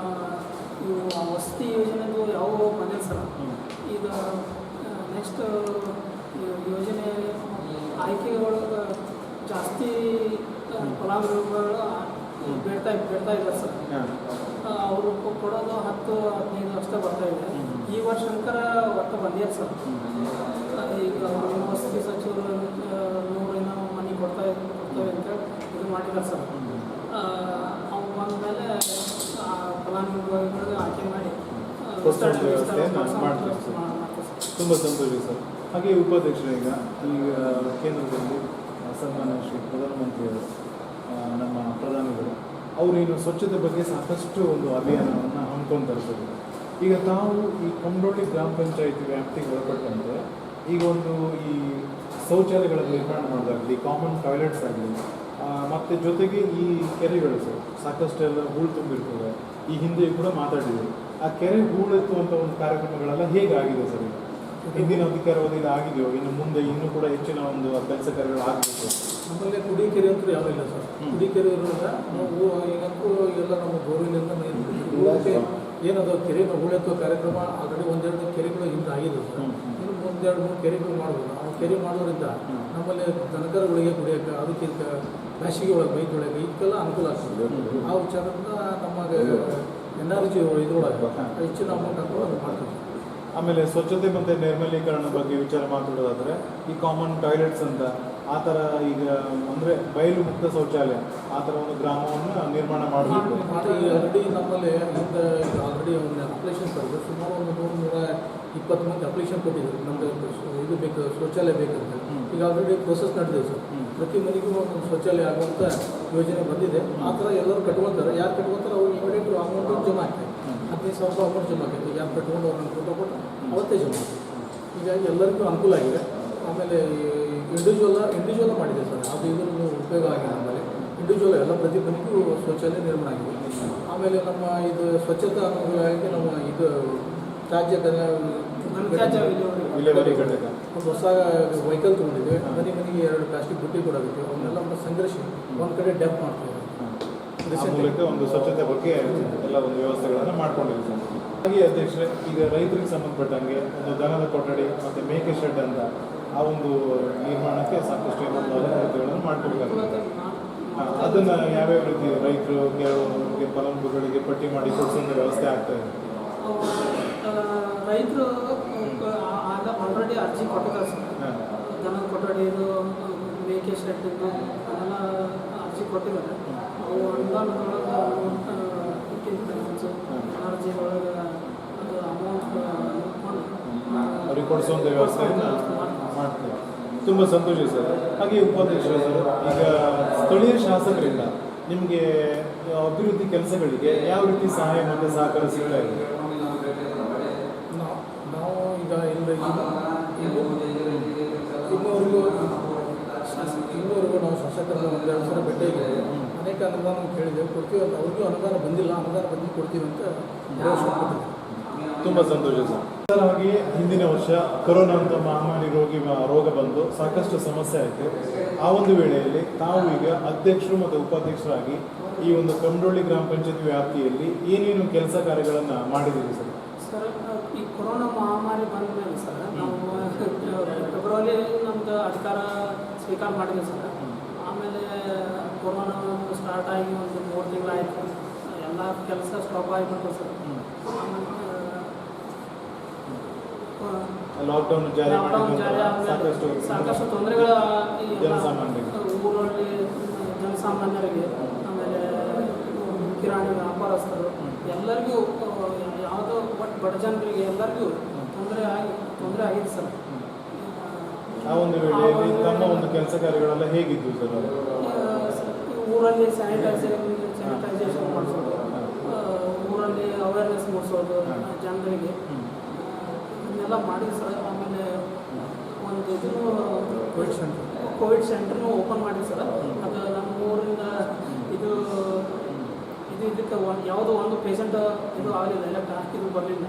ಇವು ವಸತಿ ಯೋಜನೆದು ಯಾವ ಬಂದಿಲ್ಲ ಸರ್. ಈಗ ನೆಕ್ಸ್ಟ್ ಯೋಜನೆ ಆಯ್ಕೆಗಳು ಜಾಸ್ತಿ ಫಲಾನುಭವಿಗಳು ಬೇಡ್ತಾ ಇದ್ದಾರೆ ಸರ್. ಅವರು ಕೊಡೋದು 10-15 ಅಷ್ಟೇ ಬರ್ತಾ ಇದೆ. ಈ ವರ್ಷ ಒಟ್ಟು ಬಂದಿದೆ ಸರ್. ಈಗ ವಸತಿ ಸಚಿವರು 100 ಮನೆ ಕೊಡ್ತೇವೆ ಅಂತ ಇದು ಮಾಡಿದ್ದಾರೆ ಸರ್. ಅವು ಬಂದಮೇಲೆ ಫಲಾನುಭವಿಗಳಿಗೆ ಆಯ್ಕೆ ಮಾಡಿ ಮಾಡ್ತಾರೆ ಸರ್. ತುಂಬ ಸಂತೋಷ ಸರ್. ಹಾಗೆ ಉಪಾಧ್ಯಕ್ಷರು, ಈಗ ಕೇಂದ್ರದಲ್ಲಿ ಸನ್ಮಾನ್ಯ ಶ್ರೀ ಪ್ರಧಾನಮಂತ್ರಿಯವರು, ನಮ್ಮ ಪ್ರಧಾನಿಗಳು ಅವರೇನು ಸ್ವಚ್ಛತೆ ಬಗ್ಗೆ ಸಾಕಷ್ಟು ಒಂದು ಅಭಿಯಾನವನ್ನು ಹಮ್ಮಿಕೊಳ್ತಾರೆ ಸರ್. ಈಗ ತಾವು ಈ ಕಮಡೋಳಿ ಗ್ರಾಮ ಪಂಚಾಯತಿ ವ್ಯಾಪ್ತಿಗೆ ಒಳಪಟ್ಟಂತೆ ಈಗ ಒಂದು ಈ ಶೌಚಾಲಯಗಳ ನಿರ್ಮಾಣ ಮಾಡೋದಾಗಲಿ, ಕಾಮನ್ ಟಾಯ್ಲೆಟ್ಸ್ ಆಗಲಿ, ಮತ್ತು ಜೊತೆಗೆ ಈ ಕೆರೆಗಳು ಸರ್ ಸಾಕಷ್ಟೆಲ್ಲ ಹೂಳು ತುಂಬಿರ್ತದೆ. ಈ ಹಿಂದೆ ಕೂಡ ಮಾತಾಡಿದ್ದೀವಿ. ಆ ಕೆರೆ ಹೂಳೆತ್ತುವಂಥ ಒಂದು ಕಾರ್ಯಕ್ರಮಗಳೆಲ್ಲ ಹೇಗಾಗಿದೆ ಸರ್? ಈಗ ಹಿಂದಿನ ಅಧಿಕಾರವಧಿಯಲ್ಲಿ ಆಗಿದೆಯೋ, ಇನ್ನು ಮುಂದೆ ಇನ್ನೂ ಕೂಡ ಹೆಚ್ಚಿನ ಒಂದು ಕೆಲಸ ಕಾರ್ಯಗಳು ಆಗಬೇಕು? ನಮ್ಮಲ್ಲಿ ಕುಡಿ ಕೆರೆ ಅಂತೂ ಯಾವುದೂ ಇಲ್ಲ ಸರ್. ಕುಡಿ ಕೆರೆ ಇರೋದ್ರಿಂದ ನಾವು ಈಗಂತೂ ಎಲ್ಲ ನಮ್ಮ ಬೋರ್ವೆಲಿಂದ ಏನದು ಕೆರೆ ಹೂಳೆತ್ತುವ ಕಾರ್ಯಕ್ರಮ ಆಲ್ರೆಡಿ 1-2 ಕೆರೆಗಳು ಹಿಂದೆ ಆಗಿದೆ ಸರ್. ಇನ್ನು 1-2-3 ಕೆರೆಗಳು ಮಾಡ್ಬೋದು. ನಾವು ಕೆರೆ ಮಾಡೋದ್ರಿಂದ ನಮ್ಮಲ್ಲಿ ದನಕರುಗಳಿಗೆ ಕುಡಿಯೋಕ್ಕೆ, ಅದಕ್ಕೆ ಬೇಸಿಗೆ ಒಳಗೆ ಬೈದೊಳಗೆ ಇದಕ್ಕೆಲ್ಲ ಅನುಕೂಲ ಆಗ್ತದೆ. ಆ ವಿಚಾರದಿಂದ ನಮಗೆ NRG ಇದ್ರೊಳಗೆ ಹೆಚ್ಚಿನ ಅಮೌಂಟ್ ಹಾಕೊಂಡು ಅದು ಮಾಡ್ತೀವಿ. ಆಮೇಲೆ ಸ್ವಚ್ಛತೆ ಮತ್ತು ನೈರ್ಮಲೀಕರಣ ಬಗ್ಗೆ ವಿಚಾರ ಮಾತಾಡೋದಾದರೆ ಈ ಕಾಮನ್ ಟಾಯ್ಲೆಟ್ಸ್ ಅಂತ ಆ ಥರ ಈಗ ಅಂದರೆ ಬಯಲು ಮುಕ್ತ ಶೌಚಾಲಯ ಆ ಥರ ಒಂದು ಗ್ರಾಮವನ್ನು ನಿರ್ಮಾಣ ಮಾಡಬೇಕು. ಆಲ್ರೆಡಿ ನಮ್ಮಲ್ಲಿ ಆಲ್ರೆಡಿ ಒಂದು ಅಪ್ಲಿಕೇಶನ್ ಕೊಟ್ಟಿದ್ರು. ಸುಮಾರು ಒಂದು 100-120 ಮಂದಿ ಅಪ್ಲಿಕೇಶನ್ ಕೊಟ್ಟಿದ್ರು. ನಮ್ಮದು ಇದು ಬೇಕು, ಶೌಚಾಲಯ ಬೇಕಂತ. ಈಗ ಆಲ್ರೆಡಿ ಪ್ರೋಸೆಸ್ ನಡೆದಿದೆ ಸರ್. ಪ್ರತಿ ಮನೆಗೂ ಒಂದು ಶೌಚಾಲಯ ಆಗುವಂಥ ಯೋಜನೆ ಬಂದಿದೆ. ಆ ಥರ ಎಲ್ಲರೂ ಕಟ್ಕೊತಾರೆ. ಯಾರು ಕಟ್ಕೊತಾರೆ ಅವ್ರು ಇಮಿಡಿಯೇಟ್ ಅಮೌಂಟು ಜಮಾ ಆಗ್ತದೆ. 15,000 ಅಮೌಂಟ್ ಜಮಾ ಆಗ್ತದೆ. ಯಾರು ಕಟ್ಕೊಂಡು ಅವ್ರನ್ನ ಫೋಟೋ ಕೊಟ್ಟು ಅವತ್ತೇ ಜಮಾ ಆಗ್ತದೆ. ಹೀಗಾಗಿ ಎಲ್ಲರಿಗೂ ಅನುಕೂಲ ಆಗಿದೆ. ಆಮೇಲೆ ಇಂಡಿವಿಜುವಲ್ ಮಾಡಿದೆ ಸರ್. ಅದು ಇದ್ರದ್ದು ಉಪಯೋಗ ಆಗಿದೆ. ನಮ್ಮಲ್ಲಿ ಇಂಡಿವಿಜುವಲ್ ಎಲ್ಲ ಪ್ರತಿ ಮನೆಗೂ ಶೌಚಾಲಯ ನಿರ್ಮಾಣ ಆಗಿದೆ. ಆಮೇಲೆ ನಮ್ಮ ಇದು ಸ್ವಚ್ಛತಾ ಅನುಕೂಲವಾಗಿ ನಮ್ಮ ಇದು ರಾಜ್ಯ ವಿಲೇವಾರಿ ಘಟಕ ಒಂದು ಹೊಸ ವೆಹಿಕಲ್ ತೊಗೊಂಡಿದ್ದೀವಿ. ಮನೆಗೆ 2 ಪ್ಲಾಸ್ಟಿಕ್ ಬುಟ್ಟಿ ಕೊಡಾಗುತ್ತೆ. ಅವನ್ನೆಲ್ಲ ಸಂಗ್ರಹಿಸಿ ಒಂದು ಕಡೆ ಡೆಪ್ ಮಾಡ್ತೀವಿ. ಮೂಲಕ ಒಂದು ಸ್ವಚ್ಛತೆ ಬಗ್ಗೆ ಎಲ್ಲ ಒಂದು ವ್ಯವಸ್ಥೆಗಳನ್ನು ಮಾಡ್ಕೊಂಡಿದ್ದೀವಿ ಸರ್. ಹಾಗೆ ಅಧ್ಯಕ್ಷರೇ, ಈಗ ರೈತರಿಗೆ ಸಂಬಂಧಪಟ್ಟಂಗೆ ಒಂದು ದನದ ಕೊಠಡಿ ಮತ್ತು ಮೇಕೆ ಶೆಡ್ ಅಂತ ಆ ಒಂದು ನಿರ್ಮಾಣಕ್ಕೆ ಸಾಕಷ್ಟು ಏನೊಂದು ಅನುಕೂಲತೆಗಳನ್ನು ಮಾಡ್ಕೊಬೇಕಾಗುತ್ತೆ. ಅದನ್ನು ಯಾವ್ಯಾವ ರೀತಿ ರೈತರು ಕೆಲವೊಂದು ಫಲಾನುಭವಿಗಳಿಗೆ ಪಟ್ಟಿ ಮಾಡಿ ಕೊಡಿಸೋ ವ್ಯವಸ್ಥೆ ಆಗ್ತಾ ಇದೆ? ರೈತರು ಆಗ ಆಲ್ರೆಡಿ ಅರ್ಜಿ ಕೊಟ್ಟಿದ್ದಾರೆ ಸರ್. ದನದ ಕೊಠಡಿ ಇದು ಮೇಕೆ ಶೆಡ್ ಅದೆಲ್ಲ ಅರ್ಜಿ ಕೊಟ್ಟಿದ್ದಾರೆ. ಅವು ಅನುದಾನದೊಳಗೆ ಅರ್ಜಿ ಒಳಗೆ ಅದು ಅಮೌಂಟ್ ಅವ್ರಿಗೆ ಕೊಡಿಸುವಂಥ ವ್ಯವಸ್ಥೆಯನ್ನು ಮಾಡ್ತಾರೆ. ತುಂಬ ಸಂತೋಷ ಸರ್. ಹಾಗೆ ಉಪಾಧ್ಯಕ್ಷರು ಸರ್, ಈಗ ಸ್ಥಳೀಯ ಶಾಸಕರಿಂದ ನಿಮಗೆ ಅಭಿವೃದ್ಧಿ ಕೆಲಸಗಳಿಗೆ ಯಾವ ರೀತಿ ಸಹಾಯ ಮತ್ತು ಸಹಕಾರ ಸಿಗ್ತಾ ಇದೆ? ನಾವು ಈಗ ಇನ್ನೂವರೆಗೂ ನಾವು ಶಾಸಕರನ್ನ 1-2 ಸಲ ಭೇಟಿಯಾಗಿದ್ದೀವಿ. ಅನೇಕ ಅನುದಾನ ಕೇಳಿದ್ದೇವೆ, ಕೊಡ್ತೀವಿ ಅಂತ. ಅವ್ರಿಗೂ ಅನುದಾನ ಬಂದಿಲ್ಲ, ಅನುದಾನ ಬಂದು ಕೊಡ್ತೀವಿ ಅಂತ ಭರವಸೆ ಕೊಟ್ಟಿದ್ದೀವಿ. ತುಂಬ ಸಂತೋಷ ಸರ್. ಹಾಗೆ ಹಿಂದಿನ ವರ್ಷ ಕೊರೋನಾ ಅಂತ ಮಹಾಮಾರಿ ರೋಗ ಬಂದು ಸಾಕಷ್ಟು ಸಮಸ್ಯೆ ಆಯಿತು. ಆ ಒಂದು ವೇಳೆಯಲ್ಲಿ ತಾವು ಈಗ ಅಧ್ಯಕ್ಷರು ಮತ್ತು ಉಪಾಧ್ಯಕ್ಷರಾಗಿ ಈ ಒಂದು ಕಮಡೋಳಿ ಗ್ರಾಮ ಪಂಚಾಯತಿ ವ್ಯಾಪ್ತಿಯಲ್ಲಿ ಏನೇನು ಕೆಲಸ ಕಾರ್ಯಗಳನ್ನು ಮಾಡಿದ್ದೀರಿ ಸರ್? ಸರ್, ಈ ಕೊರೋನಾ ಮಹಾಮಾರಿ ಬಂದ ಮೇಲೆ ಸರ್ ನಾವು ಫೆಬ್ರವರಿ ನಮ್ಮದು ಅಧಿಕಾರ ಸ್ವೀಕಾರ ಮಾಡಿದ್ವಿ ಸರ್. ಆಮೇಲೆ ಕೊರೋನಾ ಸ್ಟಾರ್ಟ್ ಆಗಿ ಒಂದು 3 ತಿಂಗಳಾಯಿತು. ಎಲ್ಲ ಕೆಲಸ ಸ್ಟಾಪ್ ಆಗಿಬಿಟ್ಟು ಸರ್. ಲಾಕ್ಡೌನ್ ಜಾರಿ ಸಾಕಷ್ಟು ತೊಂದರೆಗಳ ಜನಸಾಮಾನ್ಯರಿಗೆ, ಊರಲ್ಲಿ ಜನಸಾಮಾನ್ಯರಿಗೆ, ಆಮೇಲೆ ಕಿರಾಣಿ ವ್ಯಾಪಾರಸ್ಥರು ಎಲ್ಲರಿಗೂ ಯಾವುದೋ ಒಟ್ಟು ಬಡ ಜನರಿಗೆ ಎಲ್ಲರಿಗೂ ತೊಂದರೆ ಆಗಿದೆ ಸರ್. ಆ ಒಂದು ವೇಳೆಯಲ್ಲಿ ತಮ್ಮ ಒಂದು ಕೆಲಸ ಕಾರ್ಯಗಳೆಲ್ಲ ಹೇಗಿದ್ದು ಸರ್? ಊರಲ್ಲಿ ಸ್ಯಾನಿಟೈಸೇಷನ್ ಮಾಡಿಸೋದು, ಊರಲ್ಲಿ ಅವೇರ್ನೆಸ್ ಮೂಡಿಸೋದು ಜನರಿಗೆ, ಇದನ್ನೆಲ್ಲ ಮಾಡಿದ್ವಿ ಸರ್. ಆಮೇಲೆ ಒಂದು ಕೋವಿಡ್ ಸೆಂಟರ್ನು ಓಪನ್ ಮಾಡಿ ಸರ್. ಅದು ನಮ್ಮ ಊರಿಂದ ಇದಕ್ಕೆ ಯಾವುದೋ ಒಂದು ಪೇಷಂಟ್ ಇದು ಆಗಲಿಲ್ಲ, ಇದು ಬರಲಿಲ್ಲ.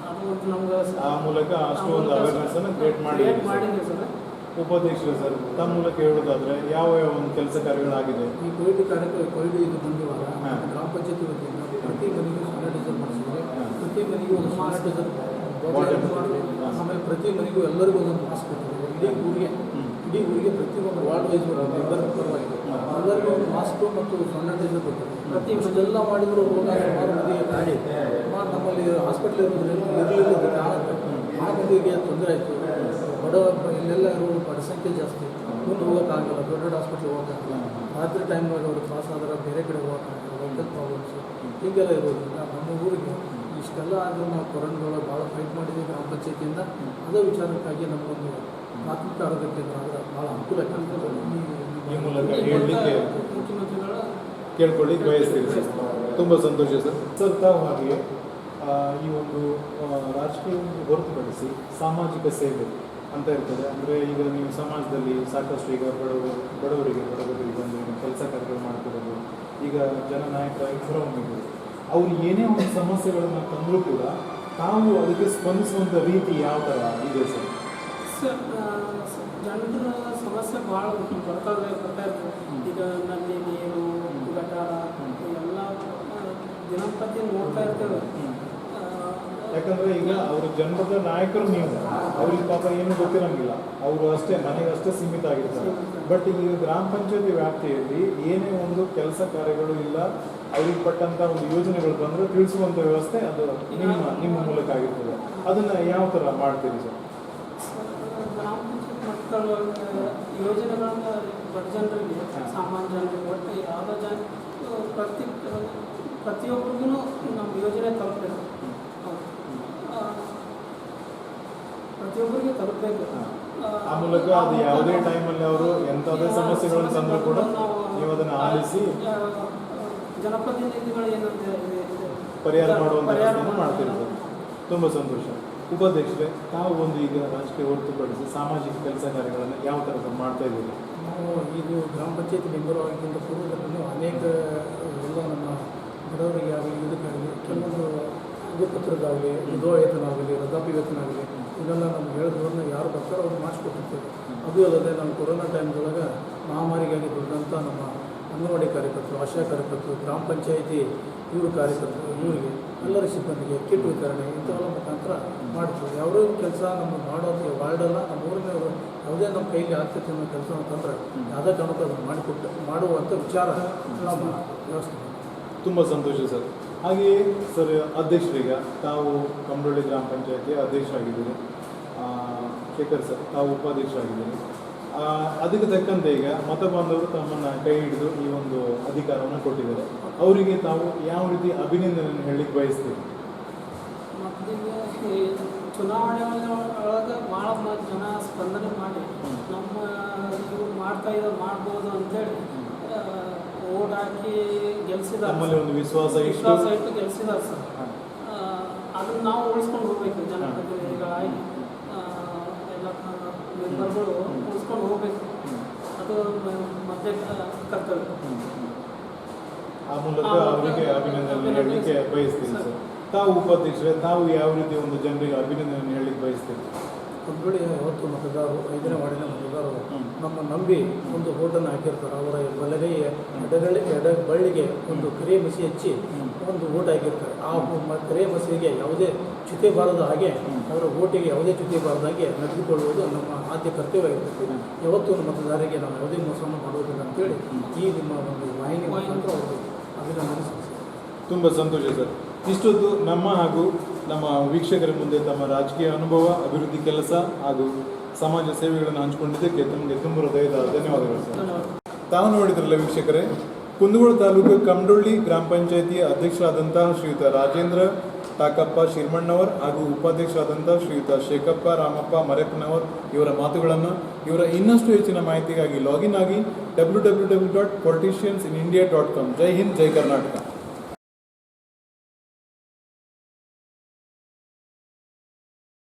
ಅದು ಒಂದು ನಮ್ಗೆ ಆ ಮೂಲಕ ಅಷ್ಟು ಒಂದು ಅವೇರ್ನೆಸ್ ಅನ್ನು ಕ್ರಿಯೇಟ್ ಮಾಡಿದ್ವಿ ಸರ್. ಉಪಾಧ್ಯಕ್ಷರು ಸರ್, ತಮ್ಮ ಮೂಲಕ ಹೇಳೋದಾದ್ರೆ ಯಾವ ಒಂದು ಕೆಲಸ ಕಾರ್ಯಗಳಾಗಿದೆ? ಈ ಕೋವಿಡ್ ಇದು ಬಂದಿವಾಗ ಗ್ರಾಮ ಪಂಚಾಯತಿ ವತಿಯಿಂದ ಪ್ರತಿ ಮನೆಗೂ ಸ್ಯಾನಿಟೈಸರ್ ಮಾಡಿಸಿದ್ರೆ, ಪ್ರತಿ ಮನೆಗೂ ಒಂದು ಸ್ಯಾನಿಟೈಸರ್ ಆಮೇಲೆ ಪ್ರತಿ ಮನೆಗೂ ಎಲ್ಲರಿಗೂ ಒಂದೊಂದು ಮಾಸ್ಕ್ ಕೊಟ್ಟಿದ್ದಾರೆ. ಇಡೀ ಊರಿಗೆ ಪ್ರತಿಯೊಂದು ವಾರ್ಡ್ ವೈಸ್ ಬರ್ತದೆ, ಎಲ್ಲರಿಗೂ ಪರವಾಗಿ ಎಲ್ಲರಿಗೂ ಒಂದು ಮಾಸ್ಕು ಮತ್ತು ಸ್ಯಾನಿಟೈಸರ್ ಕೊಟ್ಟಿದ್ದಾರೆ. ಪ್ರತಿ ಇದೆಲ್ಲ ಮಾಡಿದ್ರು ಸುಮಾರು ಮಂದಿಗೆ ಗಾಡಿ ನಮ್ಮಲ್ಲಿ ಹಾಸ್ಪಿಟ್ಲ್ ಇರಲಿಲ್ಲ ಕಾರಣ ಆ ಮಂದಿಗೆ ತೊಂದರೆ ಆಯಿತು. ಇಲ್ಲೆಲ್ಲ ಇರೋ ಬಡ ಸಂಖ್ಯೆ ಜಾಸ್ತಿ, ಮುಂದೆ ಹೋಗೋಕ್ಕಾಗಲ್ಲ, ದೊಡ್ಡ ದೊಡ್ಡ ಹಾಸ್ಪಿಟ್ಲಿಗೆ ಹೋಗೋಕ್ಕಾಗಲ್ಲ. ರಾತ್ರಿ ಟೈಮ್ನಾಗ ಅವರು ಕ್ರಾಸ್ ಆದ್ರೆ ಬೇರೆ ಕಡೆ ಹೋಗೋಕ್ಕಾಗಲ್ಲ, ವೆಹಿಕಲ್ ಪ್ರಾಬ್ಲಮ್ಸು ಹೀಗೆಲ್ಲ ಇರೋದ್ರಿಂದ ನಮ್ಮ ಊರಿಗೆ ಇಷ್ಟೆಲ್ಲ ಆದರೂ ನಾವು ಕೊರೋನಾದೊಳಗೆ ಭಾಳ ಫೈಟ್ ಮಾಡಿದ್ದೀವಿ ಗ್ರಾಮ ಪಂಚಾಯತಿಯಿಂದ. ಅದೇ ವಿಚಾರಕ್ಕಾಗಿ ನಮಗೊಂದು ಪ್ರಾಥಮಿಕ ಆರೋಗ್ಯ ಕೇಂದ್ರ ಆದರೆ ಭಾಳ ಅನುಕೂಲ ಆಗ್ತದೆ. ಈ ಮೂಲಕ ಹೇಳಲಿಕ್ಕೆ ಮುಖ್ಯಮಂತ್ರಿಗಳ ಕೇಳ್ಕೊಳ್ಳಿಕ್ಕೆ ಬಯಸ್ತೀರಿ ಸರ್. ತುಂಬ ಸಂತೋಷ ಸರ್. ಸರ್, ತಾವು ಹಾಗೆ ಈ ಒಂದು ರಾಜಕೀಯವನ್ನು ಹೊರತುಪಡಿಸಿ ಸಾಮಾಜಿಕ ಸೇವೆ ಅಂತ ಇರ್ತದೆ. ಅಂದರೆ ಈಗ ನೀವು ಸಮಾಜದಲ್ಲಿ ಸಾಕಷ್ಟು ಈಗ ಬಡವರಿಗೆ ಒಂದು ಕೆಲಸ ಕಾರ್ಯಗಳು ಮಾಡ್ತಿರೋದು, ಈಗ ಜನನಾಯಕರಾಗಿ ಹೊರಹೊಮ್ಮಿದ್ರು, ಅವ್ರು ಏನೇ ಒಂದು ಸಮಸ್ಯೆಗಳನ್ನು ತಂದರೂ ಕೂಡ ತಾವು ಅದಕ್ಕೆ ಸ್ಪಂದಿಸುವಂಥ ರೀತಿ ಯಾವ ಥರ ಇದೆ ಸರ್? ಸರ್, ಜನರ ಸಮಸ್ಯೆ ಭಾಳ ಬರ್ತಾ ಇರ್ತದೆ. ಈಗ ನಲ್ಲಿ ನೀರು, ಗಟಾರ ಎಲ್ಲ ದಿನಂಪ್ರತಿ ನೋಡ್ತಾ ಇರ್ತೇವೆ. ಯಾಕಂದರೆ ಈಗ ಅವರು ಜನರದ ನಾಯಕರು ನೀವು, ಅವ್ರಿಗೆ ಪಾಪ ಏನು ಗೊತ್ತಿರಂಗಿಲ್ಲ, ಅವರು ಅಷ್ಟೇ ಮನೆಗೆ ಅಷ್ಟೇ ಸೀಮಿತ ಆಗಿರ್ತಾರೆ. ಬಟ್ ಈಗ ಗ್ರಾಮ ಪಂಚಾಯತಿ ವ್ಯಾಪ್ತಿಯಲ್ಲಿ ಏನೇ ಒಂದು ಕೆಲಸ ಕಾರ್ಯಗಳು ಇಲ್ಲ, ಅವ್ರಿಗೆ ಪಟ್ಟಂಥ ಒಂದು ಯೋಜನೆಗಳು ಬಂದರೆ ತಿಳಿಸುವಂಥ ವ್ಯವಸ್ಥೆ ಅದು ನಿಮ್ಮ ಮೂಲಕ ಆಗಿರ್ತದೆ. ಅದನ್ನು ಯಾವ ಥರ ಮಾಡ್ತೀರಿ ಸರ್? ಗ್ರಾಮ ಪಂಚಾಯತ್ ಮಕ್ಕಳು ಯೋಜನೆಗಳನ್ನು ಬಡ ಜನರಿಗೆ, ಸಾಮಾನ್ಯ ಜನರಿಗೆ, ಒಟ್ಟು ಯಾವುದೋ ಪ್ರತಿಯೊಬ್ಬರಿಗೂ ನಮ್ಮ ಯೋಜನೆ ತಲುಪಬೇಕು, ಪ್ರತಿಯೊಬ್ಬರಿಗೆ ತಲುಪಬೇಕು. ಆ ಮೂಲಕ ಅದು ಯಾವುದೇ ಟೈಮಲ್ಲಿ ಅವರು ಎಂಥದೇ ಸಮಸ್ಯೆಗಳನ್ನು ತಂದರೂ ಕೂಡ ನೀವು ಅದನ್ನು ಆಲಿಸಿ ಜನಪ್ರತಿನಿಧಿಗಳು ಏನಂತ ಪರಿಹಾರ ಮಾಡುವಂಥ ವ್ಯವಸ್ಥೆಯನ್ನು ಮಾಡ್ತೀರಿ ಸರ್. ತುಂಬ ಸಂತೋಷ. ಉಪಾಧ್ಯಕ್ಷರೇ, ತಾವು ಒಂದು ಈಗ ರಾಜಕೀಯ ಹೊರತುಪಡಿಸಿ ಸಾಮಾಜಿಕ ಕೆಲಸ ಕಾರ್ಯಗಳನ್ನು ಯಾವ ಥರ ಮಾಡ್ತಾ ಇದ್ದೀರಿ? ನಾವು ಇದು ಗ್ರಾಮ ಪಂಚಾಯತಿ ಮೆಂಬರ್ ಆಗಿದ್ದ ಪೂರ್ವದಲ್ಲಿ ಅನೇಕ ಎಲ್ಲ ನಮ್ಮ ಬಡವರಿಗೆ ಆಗಲಿ ಇದಕ್ಕಾಗಲಿ ಕೆಲವೊಂದು ಪತ್ರದಾಗಲಿ, ವಿಧವಾ ಆಗಲಿ, ವೃದ್ಧಾಪ್ಯ ವೇತನ ಆಗಲಿ, ಇದೆಲ್ಲ ನಮ್ಗೆ ಹೇಳಿದವ್ರನ್ನ ಯಾರು ಬರ್ತಾರೋ ಅವ್ರು ಮಾಡಿಸ್ಕೊಟ್ಟಿರ್ತೇವೆ. ಅದು ಅಲ್ಲದೆ ನಮ್ಮ ಕೊರೋನಾ ಟೈಮ್ದೊಳಗೆ ಮಹಾಮಾರಿಗಾಗಿ ದುಡ್ಡಂಥ ನಮ್ಮ ಅಂಗನವಾಡಿ ಕಾರ್ಯಕರ್ತರು, ಆಶಾ ಕಾರ್ಯಕರ್ತರು, ಗ್ರಾಮ ಪಂಚಾಯತಿ ಕಾರ್ಯಕರ್ತರು, ಇವರಿಗೆ ಎಲ್ಲರ ಸಿಬ್ಬಂದಿಗೆ ಕಿಟ್ ವಿತರಣೆ ಇಂಥವೆಲ್ಲ ಮುಖಾಂತರ ಮಾಡ್ತೀವಿ. ಯಾವುದೇ ಕೆಲಸ ನಮ್ಮ ಮಾಡೋದು ವಾರ್ಡಲ್ಲ, ನಮ್ಮ ಊರಿನವರು ಯಾವುದೇ ನಮ್ಮ ಕೈಗೆ ಆಗ್ತೈತೆ ಅನ್ನೋ ಕೆಲಸ ಅಂತಂದ್ರೆ ಯಾವುದೇ ಕಾರಣಕ್ಕೂ ಅದನ್ನು ಮಾಡುವಂಥ ವಿಚಾರ ನಮ್ಮ ವ್ಯವಸ್ಥೆ. ತುಂಬ ಸಂತೋಷ ಸರ್. ಹಾಗೆಯೇ ಸರ್, ಅಧ್ಯಕ್ಷರೀಗ ತಾವು ಕಮಡೊಳ್ಳಿ ಗ್ರಾಮ ಪಂಚಾಯತಿಯ ಅಧ್ಯಕ್ಷರಾಗಿದ್ದೀರಿ, ಶೇಖರ್ ಸರ್ ತಾವು ಉಪಾಧ್ಯಕ್ಷರಾಗಿದ್ದೀರಿ. ಅದಕ್ಕೆ ತಕ್ಕಂತೆ ಈಗ ಮತ ಬಾಂಧವರು ತಮ್ಮನ್ನು ಕೈ ಹಿಡಿದು ಈ ಒಂದು ಅಧಿಕಾರವನ್ನು ಕೊಟ್ಟಿದ್ದಾರೆ. ಅವರಿಗೆ ತಾವು ಯಾವ ರೀತಿ ಅಭಿನಂದನೆಯನ್ನು ಹೇಳಲಿಕ್ಕೆ ಬಯಸ್ತೀರಿ? ಮಕ್ಕಳಿಗೆ ಚುನಾವಣೆ ಒಳಗೆ ಭಾಳ ಜನ ಸ್ಪಂದನೆ ಮಾಡಿ ನಮ್ಮ ಇವ್ರು ಮಾಡ್ಬೋದು ಅಂತೇಳಿ ಓಟ್ ಹಾಕಿ ಗೆಲ್ಸಿದ್ದಾರೆ. ನಮ್ಮಲ್ಲಿ ಒಂದು ವಿಶ್ವಾಸ ಇಟ್ಟು ಗೆಲ್ಸಿದ್ದಾರೆ ಸರ್. ಅದನ್ನು ನಾವು ಉಳಿಸ್ಕೊಂಡು ಹೋಗ್ಬೇಕು, ಜನಪ್ರತಿನಿಧಿಗಳಾಗಿ ಎಲ್ಲ ಮೆಂಬರ್ಗಳು ಉಳಿಸ್ಕೊಂಡು ಹೋಗ್ಬೇಕು. ಅದು ಮತ್ತೆ ಕರ್ತವ್ಯ. ಆ ಮೂಲಕ ಅವರಿಗೆ ಅಭಿನಂದನೆ ಹೇಳಲಿಕ್ಕೆ ಬಯಸ್ತೀರಿ ಸರ್. ತಾವು ಉಪಾಧ್ಯಕ್ಷರೇ, ತಾವು ಯಾವ ರೀತಿ ಒಂದು ಜನರಿಗೆ ಅಭಿನಂದನೆ ಹೇಳಲಿಕ್ಕೆ ಬಯಸ್ತೀರಿ? ಕುಂದೊಳ್ಳಿ ಯಾವತ್ತು ಮತದಾರರು, 5ನೇ ವಾರ್ಡಿನ ಮತದಾರರು ನಮ್ಮ ನಂಬಿ ಒಂದು ಓಟನ್ನು ಹಾಕಿರ್ತಾರೆ. ಅವರ ಬಲಗೈಯ ಬಳ್ಳಿಗೆ ಒಂದು ಕರೆ ಮಸಿ ಹಚ್ಚಿ ಒಂದು ಓಟ್ ಹಾಕಿರ್ತಾರೆ. ಆ ಕರೆ ಮಸಿಗೆ ಯಾವುದೇ ಚ್ಯುತಿ ಬಾರದ ಹಾಗೆ, ಅವರ ಓಟಿಗೆ ಯಾವುದೇ ಚ್ಯುತಿ ಬಾರದ ಹಾಗೆ ನಡೆದುಕೊಳ್ಳುವುದು ನಮ್ಮ ಆದ್ಯ ಕರ್ತವ್ಯವಾಗಿರ್ತದೆ. ಯಾವತ್ತೂ ಮತದಾರರಿಗೆ ನಾವು ಯಾವುದೇ ಮೋಸವನ್ನು ಮಾಡುವುದಿಲ್ಲ ಅಂತೇಳಿ ಈ ನಿಮ್ಮ ಒಂದು ವಾಹಿನಿ ಮುಖಾಂತರ ಅವರಿಗೆ ಅಭಿನಂದನೆ. ತುಂಬ ಸಂತೋಷ ಸರ್. ಇಷ್ಟೊತ್ತು ನಮ್ಮ ಹಾಗೂ ನಮ್ಮ ವೀಕ್ಷಕರ ಮುಂದೆ ತಮ್ಮ ರಾಜಕೀಯ ಅನುಭವ, ಅಭಿವೃದ್ಧಿ ಕೆಲಸ ಹಾಗೂ ಸಮಾಜ ಸೇವೆಗಳನ್ನು ಹಂಚಿಕೊಂಡಿದ್ದಕ್ಕೆ ತಮಗೆ ತುಂಬ ಹೃದಯದ ಧನ್ಯವಾದಗಳು ಸರ್. ತಾವು ನೋಡಿದ್ರಲ್ಲ ವೀಕ್ಷಕರೇ, ಕುಂದಗೋಳ ತಾಲೂಕು ಕಮಡೊಳ್ಳಿ ಗ್ರಾಮ ಪಂಚಾಯಿತಿಯ ಅಧ್ಯಕ್ಷರಾದಂತಹ ಶ್ರೀಯುತ ರಾಜೇಂದ್ರ ಟಾಕಪ್ಪ ಶಿರ್ಮಣ್ಣವರ್ ಹಾಗೂ ಉಪಾಧ್ಯಕ್ಷರಾದಂತಹ ಶ್ರೀಯುತ ಶೇಖಪ್ಪ ರಾಮಪ್ಪ ಮರೆಪ್ಪನವರ್ ಇವರ ಮಾತುಗಳನ್ನು, ಇವರ ಇನ್ನಷ್ಟು ಹೆಚ್ಚಿನ ಮಾಹಿತಿಗಾಗಿ ಲಾಗಿನ್ ಆಗಿ www.politiciansinIndia.com. ಜೈ ಹಿಂದ್, ಜೈ ಕರ್ನಾಟಕ.